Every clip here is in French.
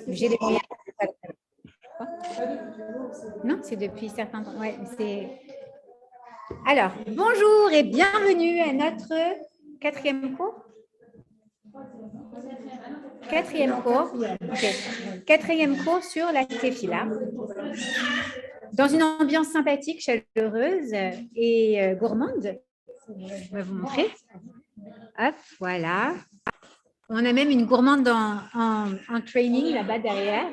J'ai les moyens. Non, c'est depuis certains temps. Ouais, alors, bonjour et bienvenue à notre quatrième cours. Quatrième cours. Okay. Quatrième cours sur la tefila. Dans une ambiance sympathique, chaleureuse et gourmande. Je vais vous montrer. Hop, voilà. On a même une gourmande en training là-bas derrière,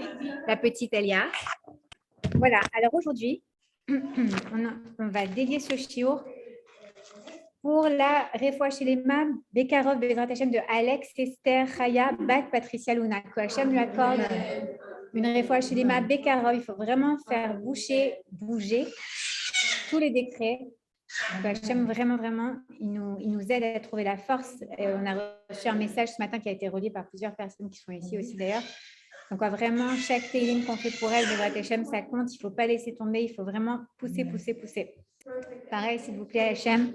la petite Elia. Voilà, alors aujourd'hui, on va dédier ce shiur pour la Refoua Shelema Bekarov Bezrat Hashem de Alex Esther Chaya Bat Patricia Luna. Que Hashem lui accorde une Refoua Shelema Bekarov. Il faut vraiment faire bouger tous les décrets. Que Hashem vraiment, il nous aide à trouver la force. Et on a reçu un message ce matin qui a été relié par plusieurs personnes qui sont ici aussi d'ailleurs. Donc, vraiment, chaque télim qu'on fait pour elle, Bezrat Hashem, ça compte. Il ne faut pas laisser tomber. Il faut vraiment pousser. Pareil, s'il vous plaît, Hashem.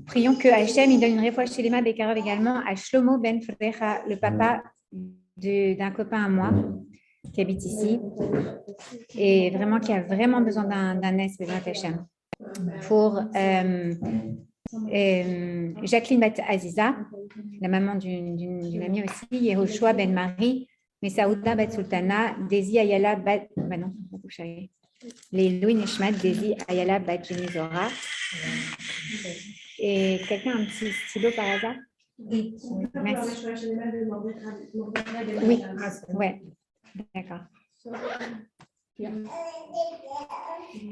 Prions que Hashem il donne une réfoua shelema Bekarov également à Shlomo Ben Frecha, le papa d'un copain à moi qui habite ici et vraiment qui a vraiment besoin d'un aide, Bezrat Hashem. Pour Jacqueline Bat Aziza, la maman d'une amie aussi, Yehoshua Ben Marie, Messaouda Bat Sultana, Desi Ayala Bat... Bah non, les Louis Nishmat, Desi Ayala Bat Jenizora. Et quelqu'un a un petit stylo par hasard? Oui. Merci. Oui, ouais. D'accord.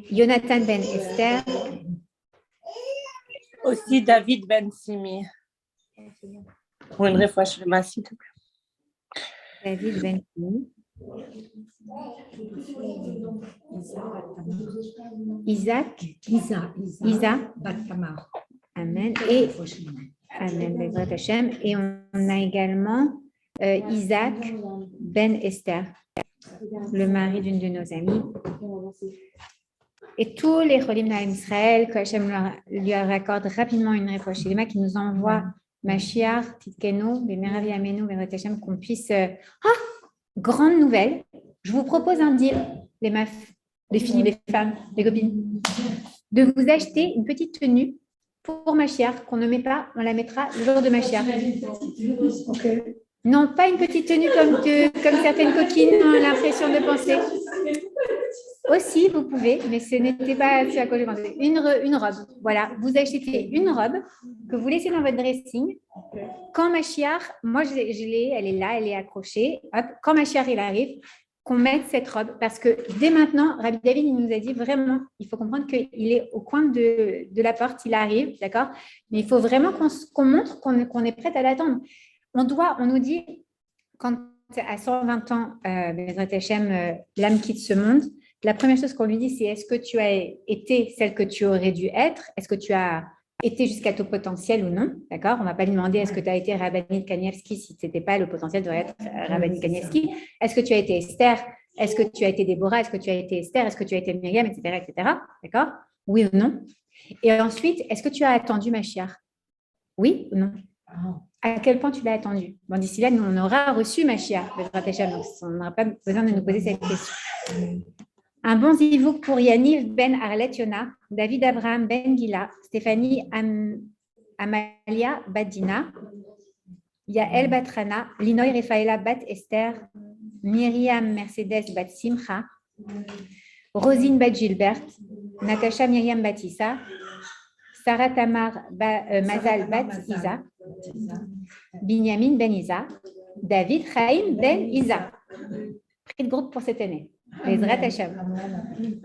Jonathan Ben Esther. Aussi David Ben Simi. Pour une réfoua shelema, s'il te plaît. David Ben Simi. Isaac. Isa. Amen. Et Amen. Bezrat Hashem. Et on a également Isaac Ben Esther, le mari d'une de nos amies. Et tous les Cholim d'Am Israël, que Hashem lui accorde rapidement une réfoua shelema, qui nous envoie Mashiach, Titkeno, Bemerav Yamenu, Bezrat Hashem, qu'on puisse. Grande nouvelle, je vous propose un deal, les meufs, les filles, les femmes, les copines, de vous acheter une petite tenue pour Mashiach, qu'on ne met pas, on la mettra le jour de Mashiach. Okay. Non, pas une petite tenue comme certaines coquines ont l'impression de penser. Aussi, vous pouvez, mais ce n'était pas ce à quoi je pensais. Une robe. Voilà, vous achetez une robe que vous laissez dans votre dressing. Quand Mashiach, moi je l'ai, elle est là, elle est accrochée. Hop, quand Mashiach il arrive, qu'on mette cette robe. Parce que dès maintenant, Rabbi David il nous a dit vraiment, il faut comprendre qu'il est au coin de la porte, il arrive, d'accord? Mais il faut vraiment qu'on montre qu'on est prête à l'attendre. On nous dit, quand à 120 ans, Bezrat Hashem, l'âme quitte ce monde, la première chose qu'on lui dit, c'est est-ce que tu as été celle que tu aurais dû être? Est-ce que tu as été jusqu'à ton potentiel ou non? D'accord? On ne va pas lui demander est-ce que tu as été Rabbanit Kanievski si ce n'était pas le potentiel de être Rabbanit Kanievski. Est-ce que tu as été Esther? Est-ce que tu as été Déborah? Est-ce que tu as été Esther? Est-ce que tu as été Myriam? Etc. D'accord? Oui ou non? Et ensuite, est-ce que tu as attendu Mashiach? Oui ou non? À quel point tu l'as attendu? Bon, d'ici là, nous, on aura reçu Mashiach, Bezrat Hashem, donc on n'aura pas besoin de nous poser cette question. Un bon zivouk pour Yaniv Ben Arlet Yona, David Abraham Ben Gila, Stéphanie Amalia Badina, Yael Batrana, Linoy Refaela Bat Esther, Myriam Mercedes Bat Simcha, Rosine Bat Gilbert, Natasha Myriam Batissa, Sarah Tamar Mazal Bat Isa, Binyamin Ben Isa, David Chaim Ben Isa. Prix de groupe pour cette année. Bezrat Hashem.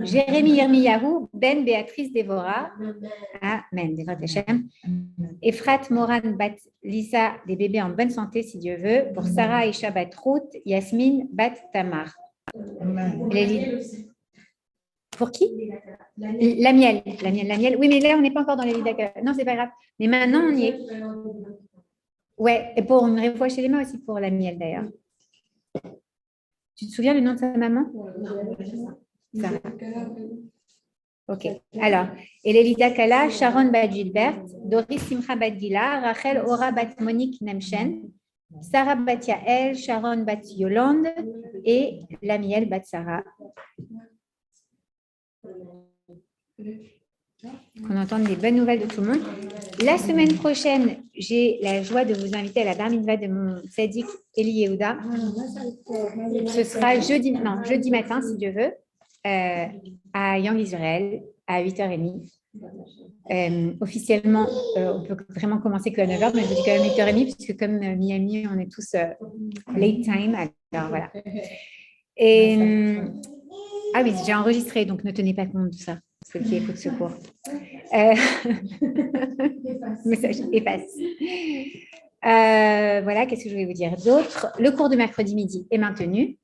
Jérémy Yirmiyahu Ben Béatrice Dévora. Amen. Bezrat Hashem. Efrat Moran Bat Lisa, des bébés en bonne santé si Dieu veut. Pour Sarah Aisha Bat Ruth, Yasmine Bat Tamar. Pour qui? La miel. Oui, mais là, on n'est pas encore dans les Lidaka. Non, c'est pas grave. Mais maintenant, on y est. Ouais, et pour une réfoua shelema aussi pour la miel d'ailleurs. Tu te souviens du nom de sa maman? Sarah. Ok. Alors, Elelida Kala, Sharon Bat Gilbert, Doris Simcha Bat Gila, Rachel Ora Bat Monique Nemchen, Sarah bat Yael, Sharon bat Yolande et Lamiel bat Sarah. Qu'on entende des bonnes nouvelles de tout le monde. La semaine prochaine, j'ai la joie de vous inviter à la bar mitzvah de mon tzaddik Eli Yehuda. Ce sera jeudi matin, si Dieu veut, à Young Israel, à 8h30. Officiellement, on peut vraiment commencer qu'à 9h, mais je dis quand même 8h30, puisque comme Miami, on est tous late time. Alors voilà. Et, ah oui, j'ai enregistré, donc ne tenez pas compte de ça, ceux qui écoutent ce cours. Message efface. Voilà, qu'est-ce que je voulais vous dire d'autre? Le cours de mercredi midi est maintenu.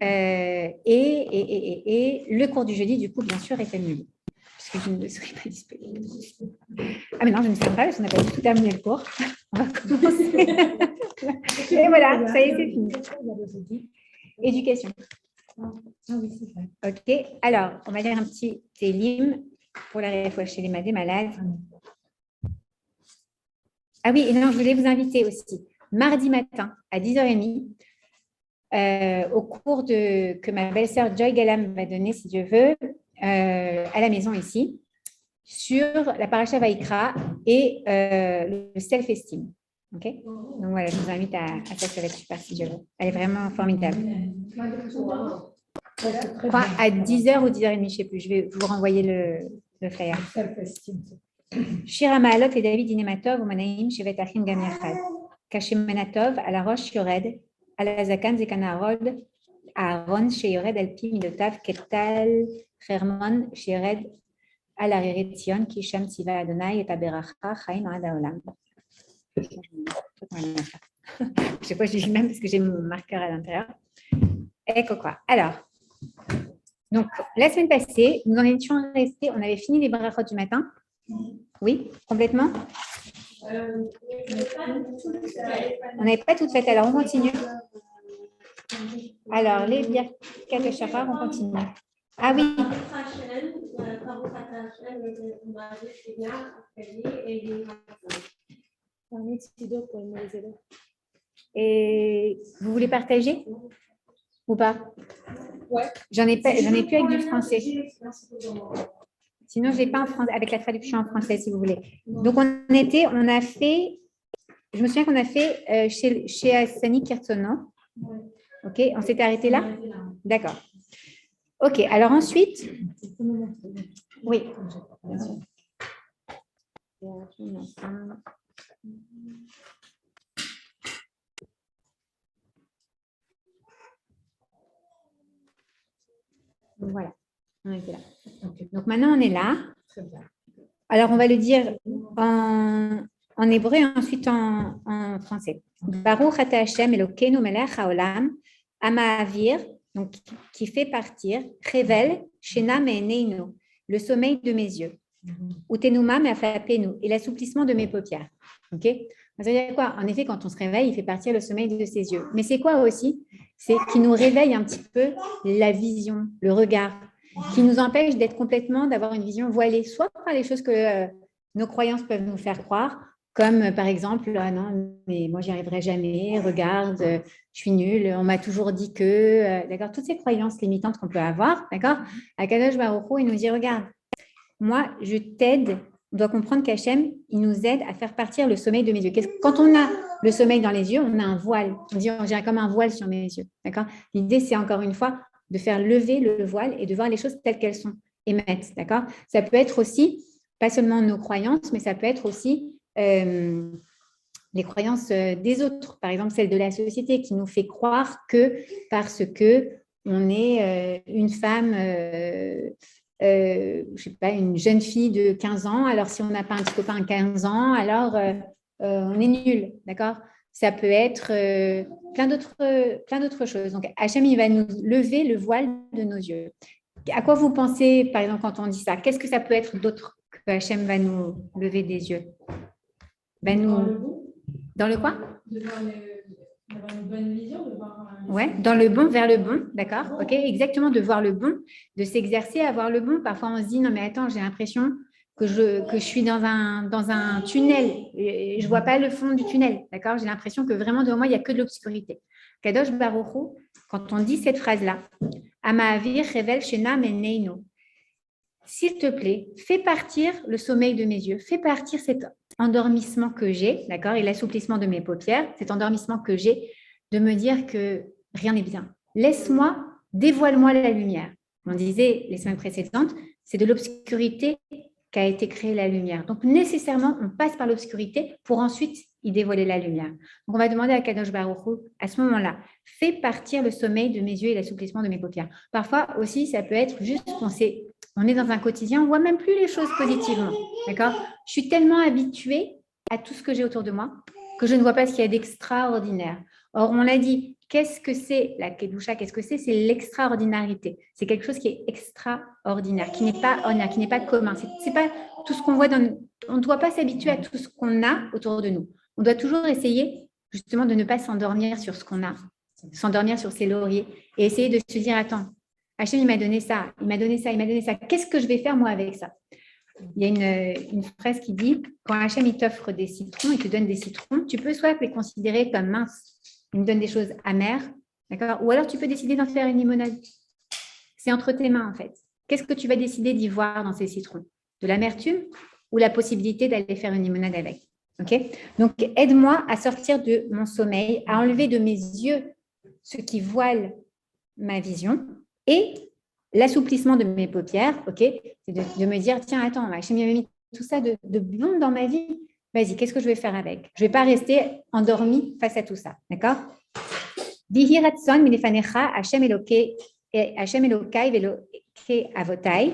Et le cours du jeudi, du coup, bien sûr, est annulé. Parce que je ne serai pas disponible. Ah, mais non, je ne sais pas, parce qu'on n'a pas du tout terminé le cours. On va commencer. Et voilà, ça y est, c'est fini. Éducation. Ok, alors, on va lire un petit télim pour la réfoua chez les malades. Ah oui, et non, je voulais vous inviter aussi, mardi matin à 10h30, au cours que ma belle-sœur Joy Galam va donner, si Dieu veut, à la maison ici, sur la paracha Vaikra et le self-esteem. Ok. Donc voilà, je vous invite à ça, ça va être super si Dieu veut. Elle est vraiment formidable. Quoi, à 10h ou 10h30, je ne sais plus. Je vais vous renvoyer le flyer. Shira Maalot et David Inematov, Umanaim, Shevet Achim Gam Yachad. Kashemanatov, à la roche Yored, à la Zakan Zekanarod, à Aaron, Sheyored, Alpi, Midotav, Ketal, Hermon, Shered, à la Rétion, Kisham Tiva Adonai, et Aberacha, Chaim Adaolam. Je sais pas, je dis même parce que j'ai mon marqueur à l'intérieur. Et quoi. Alors, donc, la semaine passée, nous en étions restés, on avait fini les brachot du matin. Oui, complètement. On n'avait pas tout fait, alors on continue. Alors, les Birkat Shachar, on continue. Ah oui. Et vous voulez partager ou pas? Ouais. J'en ai plus avec du français. Sinon, je n'ai pas en français, avec la traduction en français, si vous voulez. Donc, on a fait, je me souviens qu'on a fait chez Asani Kirtsono. OK, on s'était arrêté là? D'accord. OK, alors ensuite, oui. Voilà, on était là. Donc maintenant, on est là. Alors, on va le dire en hébreu et ensuite en français. Baruch ata Hashem Elokeinu melech haolam Ama'avir, donc qui fait partir, révèle Shena me'eneinu, le sommeil de mes yeux. Utenuma me'afapenu, et l'assouplissement de mes paupières. Ok? Ça veut dire quoi? En effet, quand on se réveille, il fait partir le sommeil de ses yeux. Mais c'est quoi aussi? C'est qu'il nous réveille un petit peu la vision, le regard, qui nous empêche d'être complètement, d'avoir une vision voilée, soit par les choses que nos croyances peuvent nous faire croire, comme par exemple, ah non, mais moi, j'y arriverai jamais, regarde, je suis nulle, on m'a toujours dit que, d'accord, toutes ces croyances limitantes qu'on peut avoir, d'accord, Akadosh Baruch Hu, il nous dit, regarde, moi, je t'aide. On doit comprendre qu'Hachem, il nous aide à faire partir le sommeil de mes yeux. Quand on a le sommeil dans les yeux, on a un voile. On dirait comme un voile sur mes yeux. D'accord? L'idée, c'est encore une fois de faire lever le voile et de voir les choses telles qu'elles sont émettent. D'accord? Ça peut être aussi, pas seulement nos croyances, mais ça peut être aussi les croyances des autres. Par exemple, celle de la société qui nous fait croire que parce que on est une femme... je sais pas, une jeune fille de 15 ans, alors si on n'a pas un petit copain de 15 ans, alors on est nul, d'accord? Ça peut être plein d'autres choses. Donc, Hachem, il va nous lever le voile de nos yeux. À quoi vous pensez, par exemple, quand on dit ça? Qu'est-ce que ça peut être d'autre que Hachem va nous lever des yeux? Dans le quoi? D'avoir une bonne vision, de voir ouais, dans le bon, vers le bon, d'accord, ok, exactement, de voir le bon, de s'exercer à voir le bon. Parfois, on se dit, non, mais attends, j'ai l'impression, que je suis dans un tunnel. Et je ne vois pas le fond du tunnel. D'accord? J'ai l'impression que vraiment devant moi, il n'y a que de l'obscurité. Kadosh Baruch Hu, quand on dit cette phrase-là, Ama'avir Revel Shena Meneino, s'il te plaît, fais partir le sommeil de mes yeux, fais partir cet endormissement que j'ai, d'accord, et l'assouplissement de mes paupières, cet endormissement que j'ai de me dire que rien n'est bien. Laisse-moi, dévoile-moi la lumière. On disait les semaines précédentes, c'est de l'obscurité qu'a été créée la lumière. Donc, nécessairement, on passe par l'obscurité pour ensuite y dévoiler la lumière. Donc, on va demander à Kadosh Baruch Hu, à ce moment-là, fais partir le sommeil de mes yeux et l'assouplissement de mes paupières. Parfois aussi, ça peut être juste on est dans un quotidien, on ne voit même plus les choses positivement. D'accord? Je suis tellement habituée à tout ce que j'ai autour de moi que je ne vois pas ce qu'il y a d'extraordinaire. Or, on l'a dit, qu'est-ce que c'est la Kedusha? Qu'est-ce que c'est? C'est l'extraordinarité. C'est quelque chose qui est extraordinaire, qui n'est pas ordinaire, qui n'est pas commun. C'est pas tout ce qu'on voit on ne doit pas s'habituer à tout ce qu'on a autour de nous. On doit toujours essayer justement de ne pas s'endormir sur ce qu'on a, s'endormir sur ses lauriers et essayer de se dire, attends, Hachem, il m'a donné ça, il m'a donné ça, il m'a donné ça. Qu'est-ce que je vais faire moi avec ça? Il y a une phrase qui dit, quand Hachem il t'offre des citrons, il te donne des citrons, tu peux soit les considérer comme minces, il me donne des choses amères, d'accord? Ou alors tu peux décider d'en faire une limonade. C'est entre tes mains en fait. Qu'est-ce que tu vas décider d'y voir dans ces citrons? De l'amertume ou la possibilité d'aller faire une limonade avec? Ok? Donc aide-moi à sortir de mon sommeil, à enlever de mes yeux ce qui voile ma vision et l'assouplissement de mes paupières, ok, c'est de me dire, tiens, attends, Hachem m'avait mis tout ça de bon dans ma vie. Vas-y, qu'est-ce que je vais faire avec? Je ne vais pas rester endormie face à tout ça, d'accord? Dihi ratson minefanecha Hachem Elokai velokai avotai.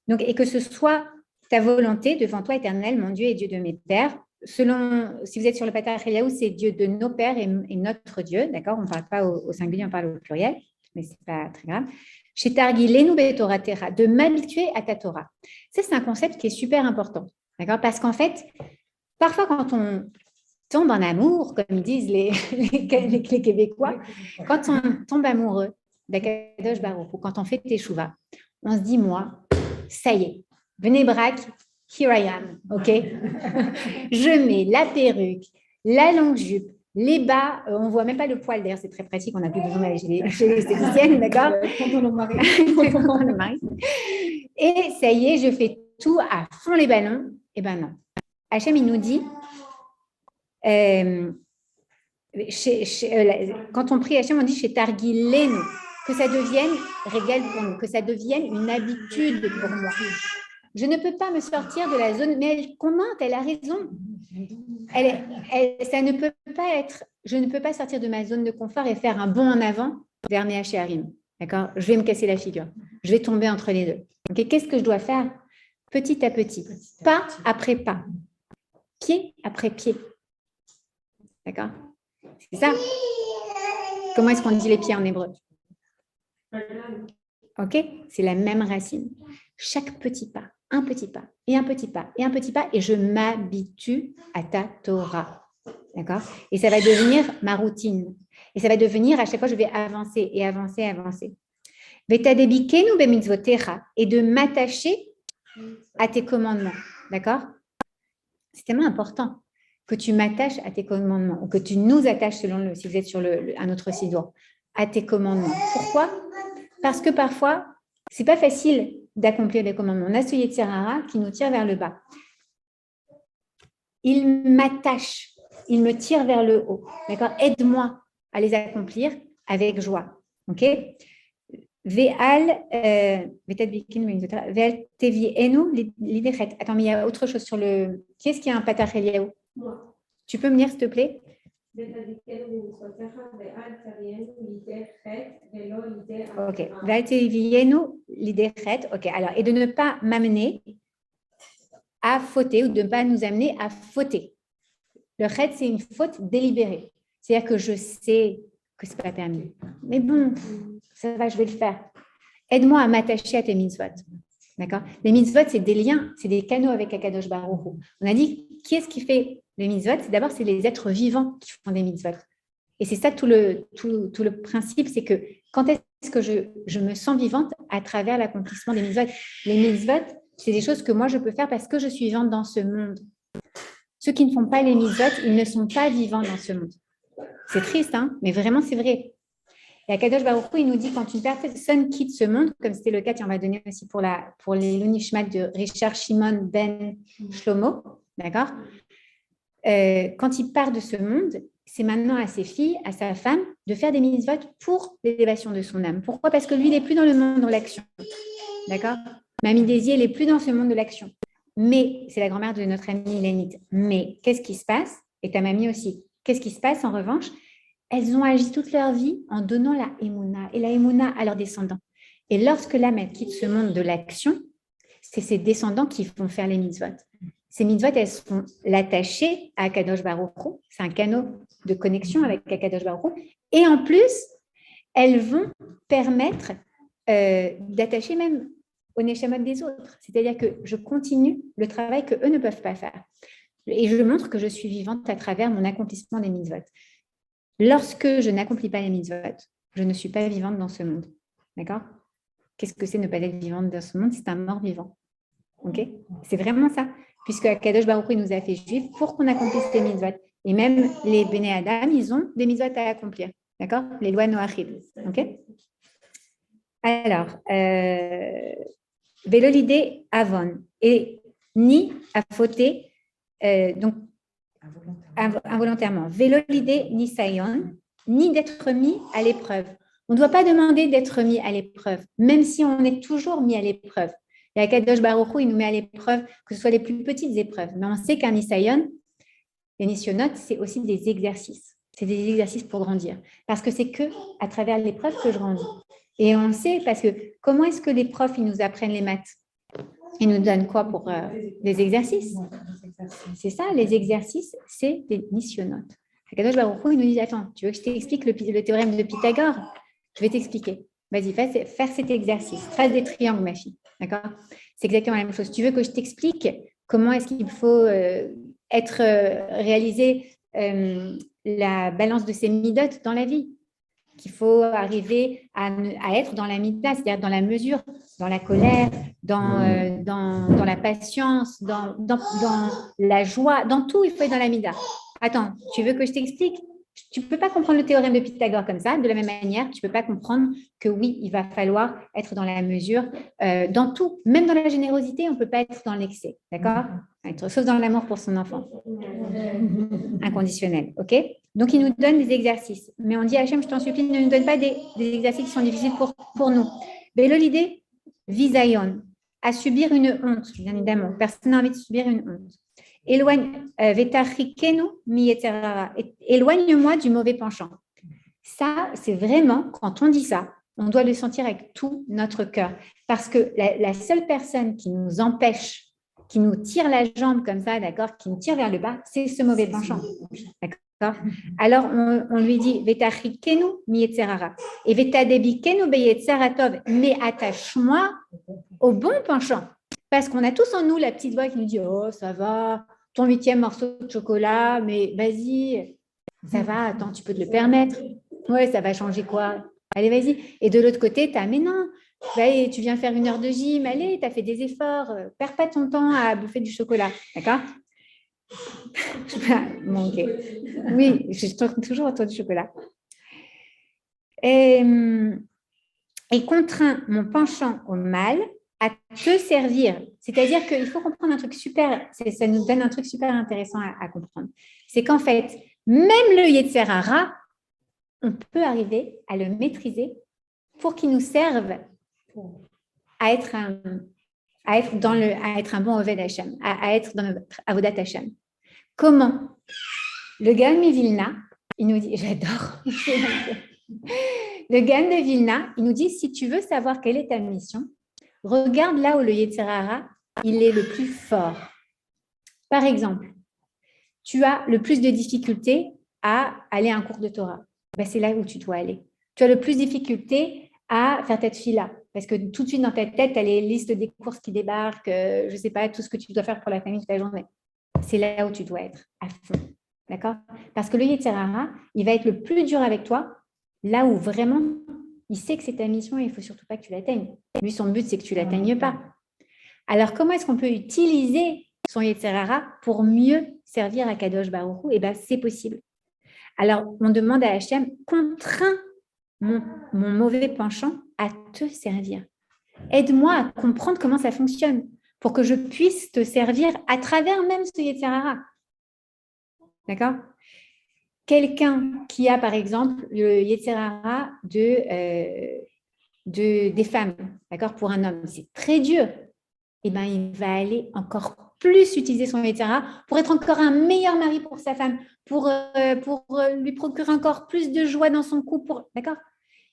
Donc, et que ce soit ta volonté devant toi, Éternel, mon Dieu et Dieu de mes pères. Selon, si vous êtes sur le Patar Eliaou, c'est Dieu de nos pères et notre Dieu, d'accord? On ne parle pas au singulier, on parle au pluriel, mais ce n'est pas très grave. Chez Targilenu Betorah Tera, de m'habituer à ta Torah. Ça, c'est un concept qui est super important, d'accord? Parce qu'en fait, parfois, quand on tombe en amour, comme ils disent les Québécois, quand on tombe amoureux d'Akadosh Baruch Hu, quand on fait teshuva, on se dit, moi, ça y est, venez braque, here I am, ok? Je mets la perruque, la longue jupe, les bas, on ne voit même pas le poil, d'ailleurs, c'est très pratique, on n'a plus besoin d'aller chez l'esthéticienne, d'accord? Quand on marie. Et ça y est, je fais tout à fond les ballons. Eh bien non. Hachem, il nous dit, quand on prie Hachem, on dit chez Targilenu, que ça devienne régal pour nous, que ça devienne une habitude pour moi. Je ne peux pas me sortir de la zone, mais elle commente, elle a raison. Ça ne peut pas être, je ne peux pas sortir de ma zone de confort et faire un bond en avant vers mes Harim. D'accord? Je vais me casser la figure. Je vais tomber entre les deux. Okay? Qu'est-ce que je dois faire? Petit à petit, pas après pas, pied après pied. D'accord? C'est ça? Comment est-ce qu'on dit les pieds en hébreu? Ok? C'est la même racine. Chaque petit pas, un petit pas, et un petit pas, et un petit pas, et je m'habitue à ta Torah. D'accord? Et ça va devenir ma routine. Et ça va devenir, à chaque fois, je vais avancer et avancer et avancer. Et de m'attacher à tes commandements. D'accord? C'est tellement important que tu m'attaches à tes commandements, ou que tu nous attaches, si vous êtes sur un autre sidor, à tes commandements. Pourquoi? Parce que parfois, ce n'est pas facile d'accomplir les commandements. On a ce Yetzer Hara qui nous tire vers le bas. Il m'attache, il me tire vers le haut. D'accord? Aide-moi à les accomplir avec joie. Ok? Attends, mais il y a autre chose sur le. Qui est-ce qui a un Patar Eliaou? Tu peux me lire, s'il te plaît? Ok. Ok. Alors, et de ne pas m'amener à fauter ou de ne pas nous amener à fauter. Le chet, c'est une faute délibérée. C'est-à-dire que je sais que ce n'est pas permis. Mais bon, ça va, je vais le faire. Aide-moi à m'attacher à tes mitzvot. D'accord? Les mitzvot, c'est des liens, c'est des canaux avec Akadosh Baruch Hu. On a dit, qui est-ce qui fait les mitzvot? D'abord, c'est les êtres vivants qui font des mitzvot. Et c'est ça tout le principe, c'est que quand est-ce que je me sens vivante? À travers l'accomplissement des mitzvot. Les mitzvot, C'est des choses que moi, je peux faire parce que je suis vivante dans ce monde. Ceux qui ne font pas les mitzvot, ils ne sont pas vivants dans ce monde. C'est triste, hein, mais vraiment, c'est vrai. Et Akadosh Baruch Hu, il nous dit quand une personne quitte ce monde, comme c'était le cas, on va donner aussi pour les Lunishmat de Richard Shimon ben Shlomo, d'accord? Quand il part de ce monde, c'est maintenant à ses filles, à sa femme, de faire des mitzvot pour l'élévation de son âme. Pourquoi? Parce que lui, il n'est plus dans le monde de l'action, d'accord? Mamie Daisy, elle n'est plus dans ce monde de l'action. Mais, c'est la grand-mère de notre amie Lénite. Mais, qu'est-ce qui se passe? Et ta mamie aussi. Qu'est-ce qui se passe en revanche? Elles ont agi toute leur vie en donnant la émouna et la émouna à leurs descendants. Et lorsque l'âme quitte ce monde de l'action, c'est ses descendants qui vont faire les mitzvot. Ces mitzvot, elles sont l'attachées à Akadosh Baruch Hu. C'est un canal de connexion avec Akadosh Baruch Hu. Et en plus, elles vont permettre d'attacher même au neshamot des autres. C'est-à-dire que je continue le travail qu'eux ne peuvent pas faire. Et je montre que je suis vivante à travers mon accomplissement des mitzvot. Lorsque je n'accomplis pas les mitzvot, je ne suis pas vivante dans ce monde. D'accord? Qu'est-ce que c'est ne pas être vivante dans ce monde? C'est un mort vivant. Ok? C'est vraiment ça. Puisque Akadosh Baruch Hu nous a fait juifs pour qu'on accomplisse les mitzvot. Et même les Béné Adam, ils ont des mitzvot à accomplir. D'accord? Les lois Noachim. Ok? Alors, Vélolidé Avon et ni à fauter, donc involontairement. Vélolidé ni sayon, ni d'être mis à l'épreuve. On ne doit pas demander d'être mis à l'épreuve, même si on est toujours mis à l'épreuve. Et Akadosh Baruch Hu, il nous met à l'épreuve, que ce soit les plus petites épreuves. Mais on sait qu'un nisayon, les nisyonotes, c'est aussi des exercices. C'est des exercices pour grandir. Parce que c'est que à travers l'épreuve que je grandis. Et on sait, parce que comment est-ce que les profs, ils nous apprennent les maths? Ils nous donnent quoi pour des exercices? C'est ça, les exercices, c'est des nisyonotes. Akadosh Baruch Hu, il nous dit, attends, tu veux que je t'explique le théorème de Pythagore? Je vais t'expliquer. Vas-y, faire cet exercice. Trace des triangles, ma fille. D'accord? C'est exactement la même chose. Tu veux que je t'explique comment est-ce qu'il faut réaliser la balance de ces midotes dans la vie? Qu'il faut arriver à être dans la mida, c'est-à-dire dans la mesure, dans la colère, dans la patience, dans la joie, dans tout, il faut être dans la mida. Attends, tu veux que je t'explique? Tu ne peux pas comprendre le théorème de Pythagore comme ça. De la même manière, tu ne peux pas comprendre que oui, il va falloir être dans la mesure, dans tout. Même dans la générosité, on ne peut pas être dans l'excès. D'accord? Sauf dans l'amour pour son enfant. Inconditionnel. OK? Donc, il nous donne des exercices. Mais on dit à Hachem, je t'en supplie, ne nous donne pas des exercices qui sont difficiles pour nous. Mais l'idée, visayon, à subir une honte, bien évidemment. Personne n'a envie de subir une honte. Éloigne-moi du mauvais penchant. Ça, c'est vraiment, quand on dit ça, on doit le sentir avec tout notre cœur. Parce que la seule personne qui nous empêche, qui nous tire la jambe comme ça, d'accord, qui nous tire vers le bas, c'est ce mauvais penchant. D'accord? Alors, on lui dit, Vetachikenu miyetzerara. Et Vetadebikenu beyetzeratov. Mais attache-moi au bon penchant. Parce qu'on a tous en nous la petite voix qui nous dit, oh, ça va, ton 8e morceau de chocolat, mais vas-y, ça va, attends, tu peux te le permettre. Ouais, ça va changer quoi? Allez, vas-y. Et de l'autre côté, tu as, mais non, tu viens faire 1 heure de gym, allez, tu as fait des efforts, perds pas ton temps à bouffer du chocolat, d'accord? Bon, ok. Oui, je tourne toujours autour du chocolat. Et contraint mon penchant au mal à te servir. C'est-à-dire qu'il faut comprendre un truc super, ça nous donne un truc super intéressant à comprendre. C'est qu'en fait, même le Yetzer Hara, on peut arriver à le maîtriser pour qu'il nous serve à être un bon Oved Hashem, à être dans notre Avodat Hashem. Comment? Le Gaon de Vilna, il nous dit, j'adore. Le Gaon de Vilna, il nous dit, si tu veux savoir quelle est ta mission, regarde là où le Yetzer Hara, il est le plus fort. Par exemple, tu as le plus de difficultés à aller à un cours de Torah. Ben, c'est là où tu dois aller. Tu as le plus de difficultés à faire ta tefila. Parce que tout de suite, dans ta tête, tu as les listes des courses qui débarquent, je ne sais pas, tout ce que tu dois faire pour la famille toute la journée. C'est là où tu dois être à fond. D'accord? Parce que le Yetzer Hara, il va être le plus dur avec toi, là où vraiment, il sait que c'est ta mission et il ne faut surtout pas que tu l'atteignes. Lui, son but, c'est que tu ne l'atteignes pas. Alors, comment est-ce qu'on peut utiliser son Yetzer Hara pour mieux servir à Kadosh Baruch Hu? Eh bien, c'est possible. Alors, on demande à Hachem, contrains mon mauvais penchant à te servir. Aide-moi à comprendre comment ça fonctionne pour que je puisse te servir à travers même ce Yetzer Hara. D'accord? Quelqu'un qui a, par exemple, le Yetzer Hara des femmes, d'accord, pour un homme, c'est très dur. Eh bien, il va aller encore plus utiliser son Yetzer Hara pour être encore un meilleur mari pour sa femme, pour lui procurer encore plus de joie dans son couple. D'accord?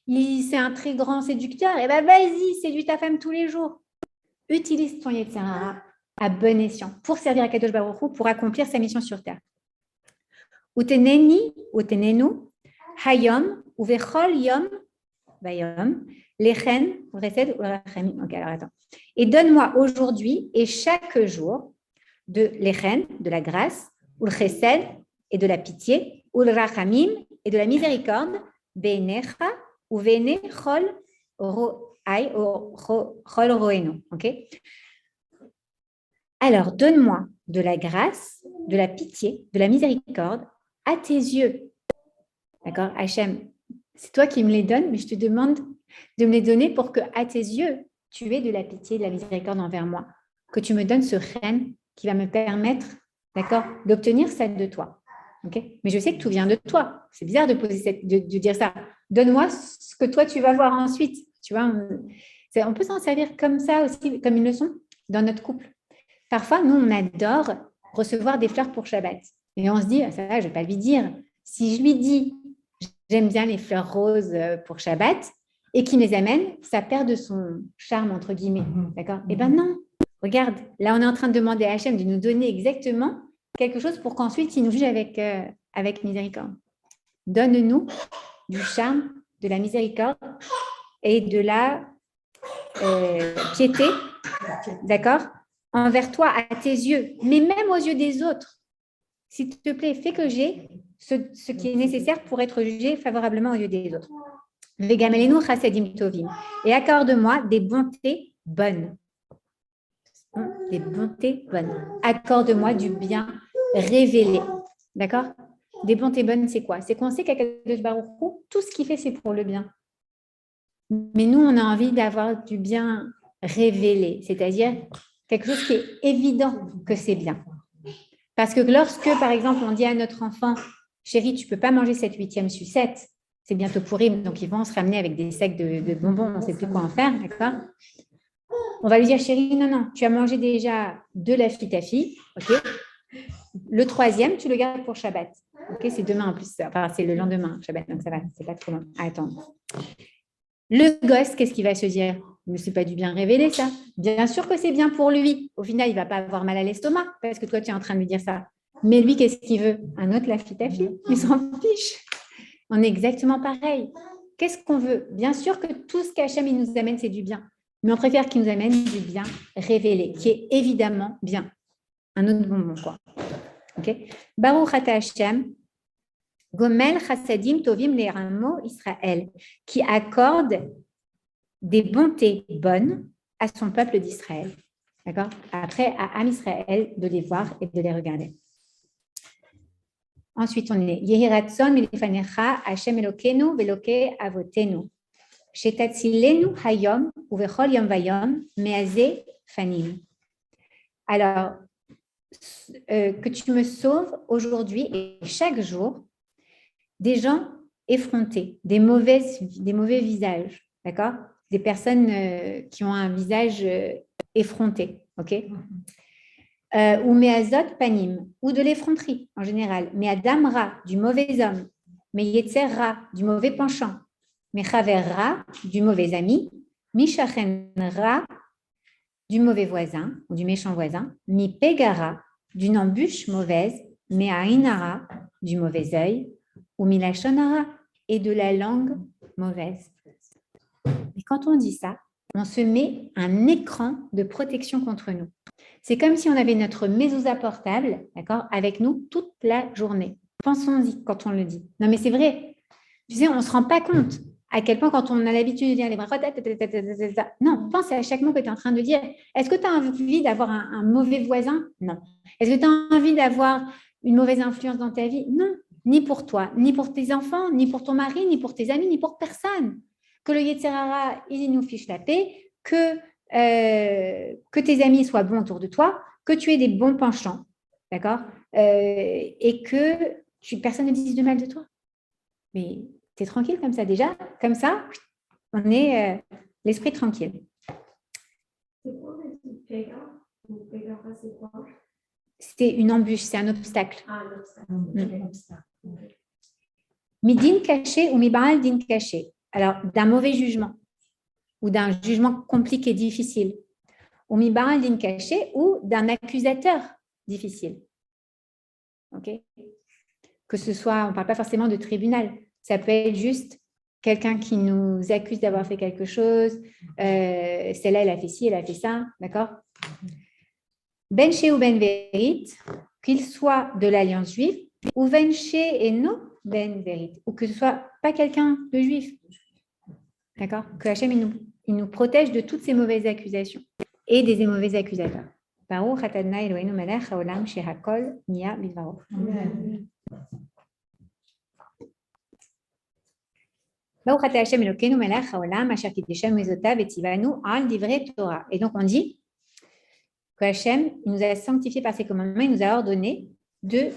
C'est un très grand séducteur. Eh bien, vas-y, séduis ta femme tous les jours. Utilise ton Yetzer Hara à bon escient pour servir à Kadosh Baruch Hu, pour accomplir sa mission sur terre. Utenenu, hayom, uvechol yom, vayom, lechen, vresed, ulrachamim. Ok, alors attends. Et donne-moi aujourd'hui et chaque jour de lechen, de la grâce, ulchesed, et de la pitié, ulrachamim, et de la miséricorde, beinecha, uvene chol roenu. Ok. Alors, donne-moi de la grâce, de la pitié, de la miséricorde à tes yeux. D'accord, Hachem, c'est toi qui me les donnes, mais je te demande de me les donner pour que à tes yeux, tu aies de la pitié, de la miséricorde envers moi. Que tu me donnes ce reine qui va me permettre, d'accord, d'obtenir celle de toi. Okay, mais je sais que tout vient de toi. C'est bizarre de dire ça. Donne-moi ce que toi, tu vas voir ensuite. Tu vois, on peut s'en servir comme ça aussi, comme une leçon dans notre couple. Parfois, nous, on adore recevoir des fleurs pour Shabbat. Et on se dit, ça va, je ne vais pas lui dire. Si je lui dis, j'aime bien les fleurs roses pour Shabbat, et qu'il me les amène, ça perd de son charme, entre guillemets. D'accord? Eh bien non. Regarde, là, on est en train de demander à Hachem de nous donner exactement quelque chose pour qu'ensuite, il nous juge avec miséricorde. Donne-nous du charme, de la miséricorde et de la piété, d'accord, envers toi, à tes yeux, mais même aux yeux des autres. S'il te plaît, fais que j'ai ce qui est nécessaire pour être jugé favorablement aux yeux des autres. Vegamelenu chasadim tovim. Et accorde-moi des bontés bonnes. Des bontés bonnes. Accorde-moi du bien révélé. D'accord? Des bontés bonnes, c'est quoi? C'est qu'on sait qu'Akadosh Baruch Hu, tout ce qu'il fait, c'est pour le bien. Mais nous, on a envie d'avoir du bien révélé, c'est-à-dire quelque chose qui est évident que c'est bien. Parce que lorsque, par exemple, on dit à notre enfant, chérie, tu ne peux pas manger cette 8e sucette, c'est bientôt Pourim, donc ils vont se ramener avec des sacs de bonbons, on ne sait plus quoi en faire, d'accord? On va lui dire, chérie, non, tu as mangé déjà 2 lafitafi, ok? Le 3e, tu le gardes pour Shabbat. Ok, c'est demain en plus, enfin, c'est le lendemain, Shabbat, donc ça va, c'est pas trop long à attendre. Le gosse, qu'est-ce qu'il va se dire? Mais c'est pas du bien révélé, ça. Bien sûr que c'est bien pour lui. Au final, il ne va pas avoir mal à l'estomac parce que toi, tu es en train de lui dire ça. Mais lui, qu'est-ce qu'il veut? Un autre lafitafi? Il s'en fiche. On est exactement pareil. Qu'est-ce qu'on veut? Bien sûr que tout ce qu'Hachem il nous amène, c'est du bien. Mais on préfère qu'il nous amène du bien révélé, qui est évidemment bien. Un autre bonbon, quoi. Ok? Baruch ata Hachem, Gomel Chassadim Tovim Le'amo Israël, qui accorde des bontés bonnes à son peuple d'Israël. D'accord? Après, à Am Israël de les voir et de les regarder. Ensuite, on est Yehiratson Milifanecha Hashem Elokenu Veloke Avotenu. Shetatzilenu Hayom Uvechol Yom Vayom Meaze Fanim. Alors, que tu me sauves aujourd'hui et chaque jour des gens effrontés, des mauvais visages, d'accord? Des personnes qui ont un visage effronté, ok? Ou meazot panim, ou de l'effronterie en général, mais adam ra, du mauvais homme, mais yetzer ra, du mauvais penchant, mais chaver ra, du mauvais ami, mishachen ra, du mauvais voisin, ou du méchant voisin, mi pegara, d'une embûche mauvaise, mais ainara, du mauvais œil, ou milachonara, et de la langue mauvaise. Et quand on dit ça, on se met un écran de protection contre nous. C'est comme si on avait notre mezouza portable, d'accord, avec nous toute la journée. Pensons-y quand on le dit. Non, mais c'est vrai. Tu sais, on ne se rend pas compte à quel point quand on a l'habitude de dire les brachot, non, pense à chaque mot que tu es en train de dire. Est-ce que tu as envie d'avoir un mauvais voisin? Non. Est-ce que tu as envie d'avoir une mauvaise influence dans ta vie? Non. Ni pour toi, ni pour tes enfants, ni pour ton mari, ni pour tes amis, ni pour personne. Que le Yetzer Hara, il nous fiche la paix, que tes amis soient bons autour de toi, que tu aies des bons penchants, d'accord, et que personne ne dise de mal de toi. Mais tu es tranquille comme ça déjà, comme ça, on est l'esprit tranquille. C'est quoi le Pega? C'est quoi? C'est une embûche, c'est un obstacle. Ah, l'obstacle. Midin caché ou mibal din caché. Alors, d'un mauvais jugement ou d'un jugement compliqué, difficile. Ou mibal din caché ou d'un accusateur difficile. OK? Que ce soit, on ne parle pas forcément de tribunal. Ça peut être juste quelqu'un qui nous accuse d'avoir fait quelque chose. Celle-là, elle a fait ci, elle a fait ça. D'accord? Benché ou ben verit, qu'il soit de l'alliance juive, ou benché et non ben verit, ou que ce soit pas quelqu'un de juif. D'accord? Que Hachem, il nous protège de toutes ces mauvaises accusations et des mauvais accusateurs. Baruch atadna Eloheinu melech haolam shehakol niya bidvaro. Baruch atah Hachem Elokeinu melech haolam asher kiddeshanu mitzvotav vetzivanu al divrei Torah. Et donc on dit que Hachem nous a sanctifiés par ses commandements, il nous a ordonné de